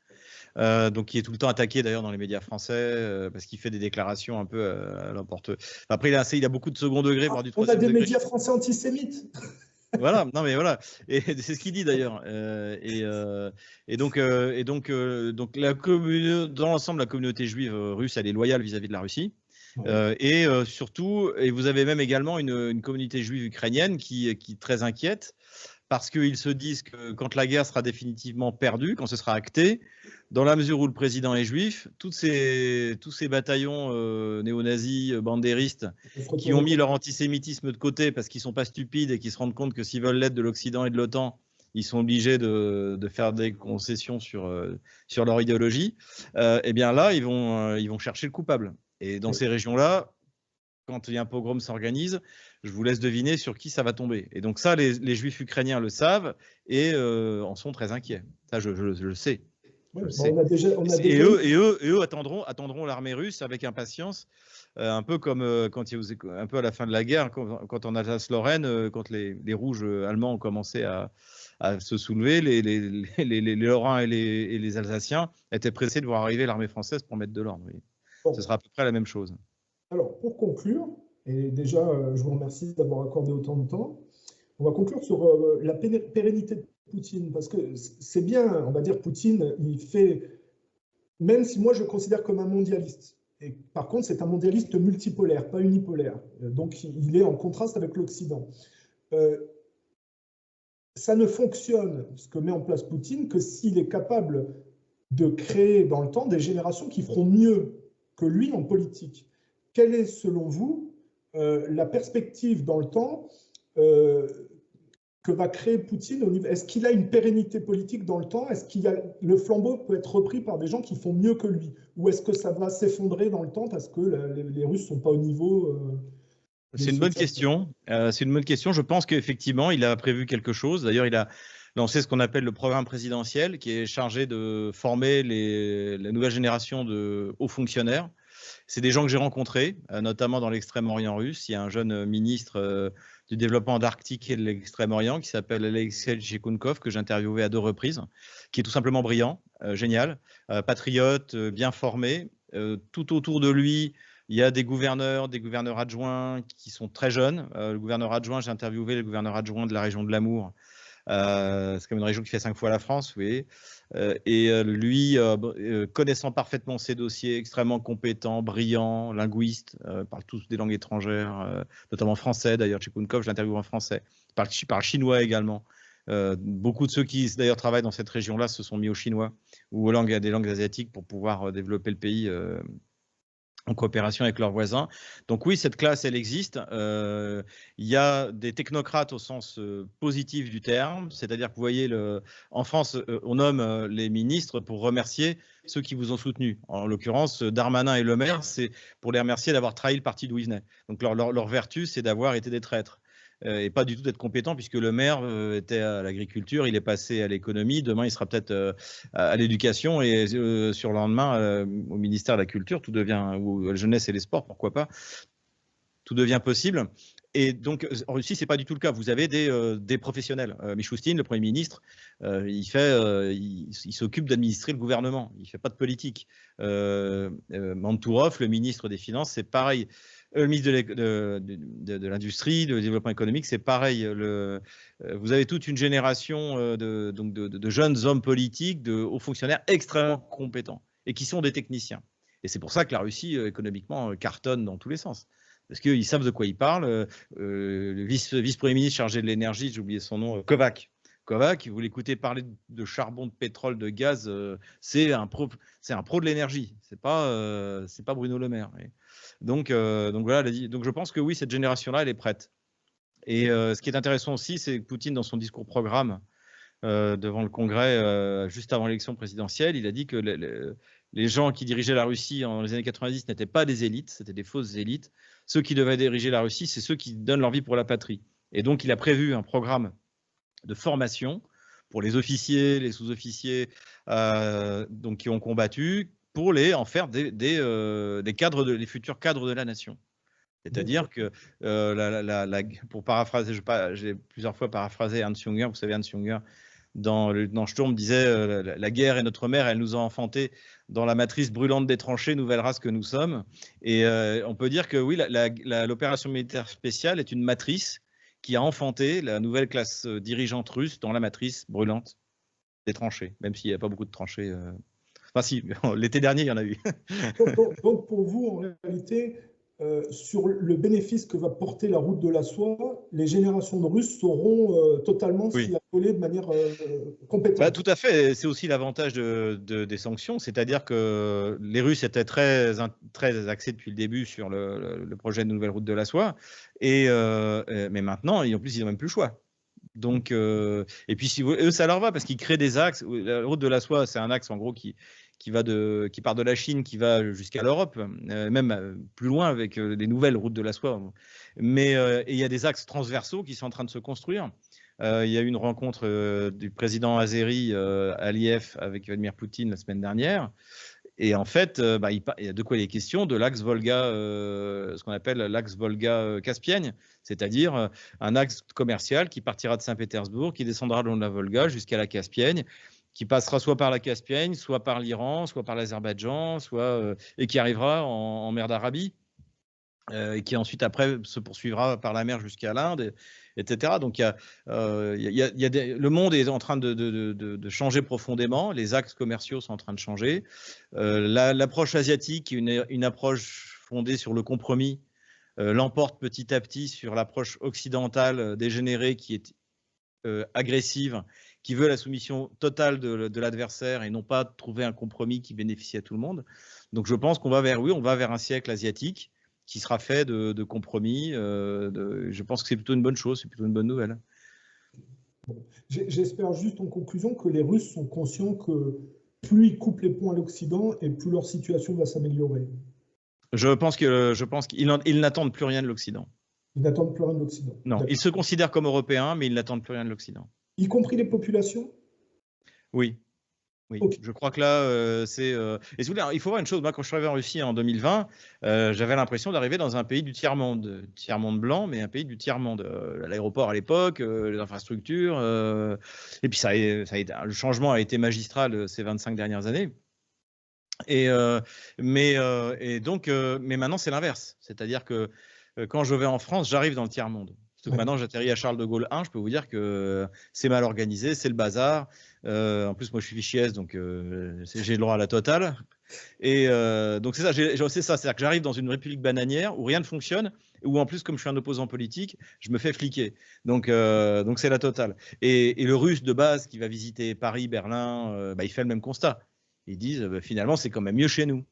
donc qui est tout le temps attaqué d'ailleurs dans les médias français parce qu'il fait des déclarations un peu à l'emporte. Après, il a beaucoup de second degré, voire du troisième degré. On a des médias français antisémites. Voilà, non mais voilà, et c'est ce qu'il dit d'ailleurs. Donc dans l'ensemble, la communauté juive russe, elle est loyale vis-à-vis de la Russie. Et surtout, et vous avez même également une communauté juive ukrainienne qui est très inquiète parce qu'ils se disent que quand la guerre sera définitivement perdue, quand ce sera acté, dans la mesure où le président est juif, tous ces bataillons néo-nazis, bandéristes, qui ont mis leur antisémitisme de côté parce qu'ils ne sont pas stupides et qui se rendent compte que s'ils veulent l'aide de l'Occident et de l'OTAN, ils sont obligés de faire des concessions sur leur idéologie, et bien là, ils vont chercher le coupable. Et dans ces régions-là, quand un pogrom s'organise, je vous laisse deviner sur qui ça va tomber. Et donc ça, les juifs ukrainiens le savent et en sont très inquiets. Ça, je le sais. Et eux attendront l'armée russe avec impatience, un peu comme un peu à la fin de la guerre, quand en Alsace-Lorraine, quand les rouges allemands ont commencé à se soulever, les Lorrains et les Alsaciens étaient pressés de voir arriver l'armée française pour mettre de l'ordre. Oui. Bon. Ce sera à peu près la même chose. Alors, pour conclure, et déjà, je vous remercie d'avoir accordé autant de temps, on va conclure sur la pérennité de Poutine, parce que c'est bien, on va dire, Poutine, il fait, même si moi je le considère comme un mondialiste, et par contre c'est un mondialiste multipolaire, pas unipolaire, donc il est en contraste avec l'Occident. Ça ne fonctionne, ce que met en place Poutine, que s'il est capable de créer dans le temps des générations qui feront mieux que lui en politique. Quelle est, selon vous, la perspective dans le temps que va créer Poutine au niveau... Est-ce qu'il a une pérennité politique dans le temps? Est-ce qu'il y a... le flambeau peut être repris par des gens qui font mieux que lui? Ou est-ce que ça va s'effondrer dans le temps parce que les Russes ne sont pas au niveau C'est une bonne question. C'est une bonne question. Je pense qu'effectivement, il a prévu quelque chose. D'ailleurs, il a lancé ce qu'on appelle le programme présidentiel, qui est chargé de former la nouvelle génération de hauts fonctionnaires. C'est des gens que j'ai rencontrés, notamment dans l'extrême-orient russe. Il y a un jeune ministre du développement d'Arctique et de l'extrême-orient qui s'appelle Alexei Chikunkov, que j'ai interviewé à 2 reprises, qui est tout simplement brillant, génial, patriote, bien formé. Tout autour de lui, il y a des gouverneurs adjoints qui sont très jeunes. Le gouverneur adjoint, j'ai interviewé le gouverneur adjoint de la région de l'Amour. C'est comme une région qui fait 5 fois la France, vous voyez. Lui, connaissant parfaitement ses dossiers, extrêmement compétent, brillant, linguiste, parle tous des langues étrangères, notamment français. D'ailleurs, Chikunkov, je l'interviewe en français. Il parle chinois également. Beaucoup de ceux qui d'ailleurs travaillent dans cette région-là se sont mis au chinois ou à des langues asiatiques pour pouvoir développer le pays en coopération avec leurs voisins. Donc oui, cette classe, elle existe. Il y a des technocrates au sens positif du terme, c'est-à-dire que vous voyez, en France, on nomme les ministres pour remercier ceux qui vous ont soutenu. En l'occurrence, Darmanin et Le Maire, c'est pour les remercier d'avoir trahi le parti d'où ils venaient. Donc leur vertu, c'est d'avoir été des traîtres. Et pas du tout d'être compétent, puisque le maire était à l'agriculture, il est passé à l'économie, demain il sera peut-être à l'éducation, et sur le lendemain au ministère de la Culture, tout devient, ou à la jeunesse et les sports, pourquoi pas, tout devient possible. Et donc en Russie, c'est pas du tout le cas. Vous avez des professionnels. Mishustin, le Premier ministre, il s'occupe d'administrer le gouvernement, il fait pas de politique. Mantourov, le ministre des Finances, c'est pareil. Le ministre de l'Industrie, du Développement économique, c'est pareil. Vous avez toute une génération de jeunes hommes politiques, de hauts fonctionnaires extrêmement compétents et qui sont des techniciens. Et c'est pour ça que la Russie, économiquement, cartonne dans tous les sens. Parce qu'ils savent de quoi ils parlent. Le vice-premier ministre chargé de l'énergie, j'ai oublié son nom, Kovac. Kovac, vous l'écoutez parler de charbon, de pétrole, de gaz, c'est un pro de l'énergie. C'est pas Bruno Le Maire. Donc voilà, donc je pense que oui, cette génération-là, elle est prête. Et ce qui est intéressant aussi, c'est que Poutine, dans son discours programme devant le Congrès, juste avant l'élection présidentielle, il a dit que les gens qui dirigeaient la Russie dans les années 90 n'étaient pas des élites, c'était des fausses élites. Ceux qui devaient diriger la Russie, c'est ceux qui donnent leur vie pour la patrie. Et donc, il a prévu un programme de formation pour les officiers, les sous-officiers donc qui ont combattu, pour en faire des cadres, les futurs cadres de la nation. C'est-à-dire que, pour paraphraser, j'ai plusieurs fois paraphrasé Ernst Jünger, vous savez, Ernst Jünger, dans Sturm, disait la guerre est notre mère, elle nous a enfantés dans la matrice brûlante des tranchées, nouvelle race que nous sommes. Et on peut dire que oui, l'opération militaire spéciale est une matrice qui a enfanté la nouvelle classe dirigeante russe dans la matrice brûlante des tranchées, même s'il n'y a pas beaucoup de tranchées. Enfin si, l'été dernier, il y en a eu. Donc pour vous, en réalité, sur le bénéfice que va porter la route de la soie, les générations de Russes sauront totalement s'y accoler de manière compétente. Bah, tout à fait, c'est aussi l'avantage des sanctions, c'est-à-dire que les Russes étaient très axés depuis le début sur le projet de nouvelle route de la soie, mais maintenant, en plus, ils n'ont même plus le choix. Donc, et puis eux, ça leur va parce qu'ils créent des axes. La route de la soie, c'est un axe en gros qui part de la Chine, qui va jusqu'à l'Europe, même plus loin avec les nouvelles routes de la soie. Mais il y a des axes transversaux qui sont en train de se construire. Il y a eu une rencontre du président Azeri Aliyev avec Vladimir Poutine la semaine dernière. Et en fait, il y a de quoi il est question de l'axe Volga, ce qu'on appelle l'axe Volga-Caspienne, c'est-à-dire un axe commercial qui partira de Saint-Pétersbourg, qui descendra le long de la Volga jusqu'à la Caspienne, qui passera soit par la Caspienne, soit par l'Iran, soit par l'Azerbaïdjan, et qui arrivera en mer d'Arabie, et qui ensuite après se poursuivra par la mer jusqu'à l'Inde, etc. Donc le monde est en train de changer profondément, les axes commerciaux sont en train de changer. L'approche asiatique, une approche fondée sur le compromis, l'emporte petit à petit sur l'approche occidentale dégénérée qui est agressive, qui veut la soumission totale de l'adversaire et non pas trouver un compromis qui bénéficie à tout le monde. Donc je pense qu'on va vers un siècle asiatique qui sera fait de compromis. Je pense que c'est plutôt une bonne chose, c'est plutôt une bonne nouvelle. J'espère juste en conclusion que les Russes sont conscients que plus ils coupent les ponts à l'Occident et plus leur situation va s'améliorer. Je pense qu'ils n'attendent plus rien de l'Occident. Ils n'attendent plus rien de l'Occident. Non, ils se considèrent comme Européens, mais ils n'attendent plus rien de l'Occident. Y compris les populations ? Oui. Oui, Okay. je crois que là, c'est. Et il faut voir une chose. Moi, quand je suis arrivé en Russie en 2020, j'avais l'impression d'arriver dans un pays du tiers-monde blanc, mais un pays du tiers-monde. L'aéroport à l'époque, les infrastructures. Et puis, le changement a été magistral ces 25 dernières années. Mais maintenant, c'est l'inverse. C'est-à-dire que quand je vais en France, j'arrive dans le tiers-monde. Surtout que maintenant, j'atterris à Charles de Gaulle 1, je peux vous dire que c'est mal organisé, c'est le bazar. En plus, moi, je suis fichier S, donc j'ai le droit à la totale. Et donc, c'est ça, c'est-à-dire que j'arrive dans une république bananière où rien ne fonctionne, où en plus, comme je suis un opposant politique, je me fais fliquer. Donc c'est la totale. Et le Russe de base qui va visiter Paris, Berlin, il fait le même constat. Ils disent finalement, c'est quand même mieux chez nous.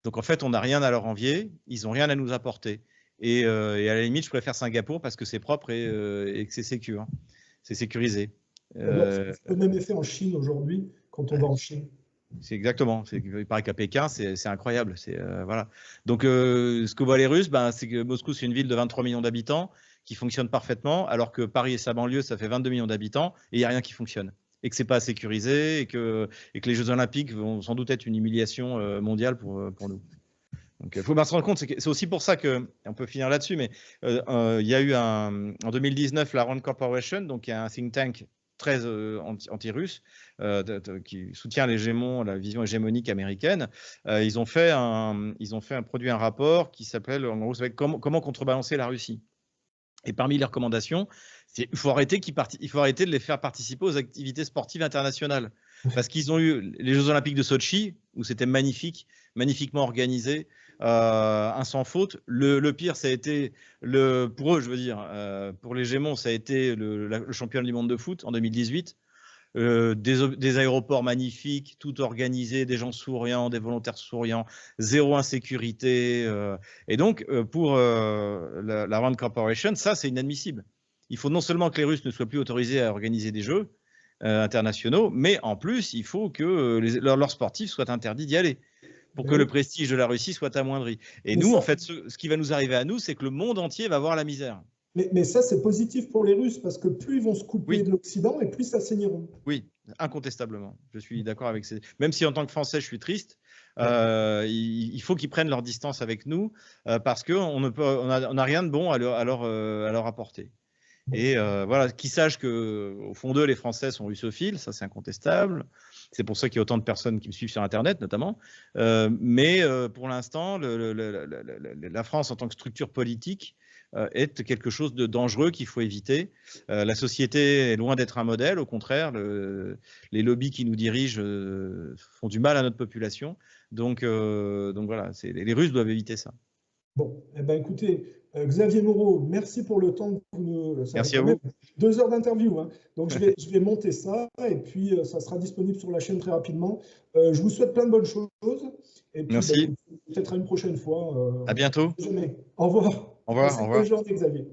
Donc en fait, on n'a rien à leur envier, ils n'ont rien à nous apporter. Et à la limite, je préfère Singapour parce que c'est propre et que c'est sécure, hein. C'est sécurisé. C'est le même effet en Chine aujourd'hui quand on va en Chine. C'est exactement. Il paraît qu'à Pékin, c'est incroyable. Voilà. Donc ce que voient les Russes, c'est que Moscou, c'est une ville de 23 millions d'habitants qui fonctionne parfaitement, alors que Paris et sa banlieue, ça fait 22 millions d'habitants et il n'y a rien qui fonctionne. Et que ce n'est pas sécurisé et que les Jeux Olympiques vont sans doute être une humiliation mondiale pour nous. Donc il faut bien se rendre compte, c'est aussi pour ça que, on peut finir là-dessus, mais il y a eu en 2019 la Rand Corporation, donc il y a un think tank très anti-russe qui soutient la vision hégémonique américaine. Ils ont produit un rapport qui s'appelle comment contrebalancer la Russie. Et parmi les recommandations, il faut arrêter de les faire participer aux activités sportives internationales. Parce qu'ils ont eu les Jeux Olympiques de Sochi, où c'était magnifiquement organisé, un sans faute. Le pire, ça a été, pour eux, je veux dire, pour les Gémons, ça a été le championnat du monde de foot en 2018. Des aéroports magnifiques, tout organisé, des gens souriants, des volontaires souriants, zéro insécurité. Et donc, pour la Rand Corporation, ça, c'est inadmissible. Il faut non seulement que les Russes ne soient plus autorisés à organiser des jeux internationaux, mais en plus, il faut que leurs sportifs soient interdits d'y aller pour que le prestige de la Russie soit amoindri. Et nous, en fait, ce qui va nous arriver à nous, c'est que le monde entier va voir la misère. Mais ça, c'est positif pour les Russes parce que plus ils vont se couper de l'Occident et plus ça saigniront. Oui, incontestablement. Je suis d'accord avec ça. Même si en tant que Français, je suis triste, il faut qu'ils prennent leur distance avec nous parce qu'on n'a rien de bon à leur apporter. Et voilà, qu'ils sachent qu'au fond d'eux, les Français sont russophiles, ça c'est incontestable. C'est pour ça qu'il y a autant de personnes qui me suivent sur Internet, notamment. Mais pour l'instant, la France, en tant que structure politique, est quelque chose de dangereux qu'il faut éviter. La société est loin d'être un modèle, au contraire, les lobbies qui nous dirigent font du mal à notre population. Donc voilà, les Russes doivent éviter ça. Bon, eh ben, écoutez, Xavier Moreau, merci pour le temps que vous nous... Merci à vous. 2 heures d'interview, hein. Donc je vais monter ça et puis ça sera disponible sur la chaîne très rapidement. Je vous souhaite plein de bonnes choses. Et puis, merci. Peut-être à une prochaine fois. À bientôt. Au revoir. Au revoir. Au revoir. Bonne journée, Xavier.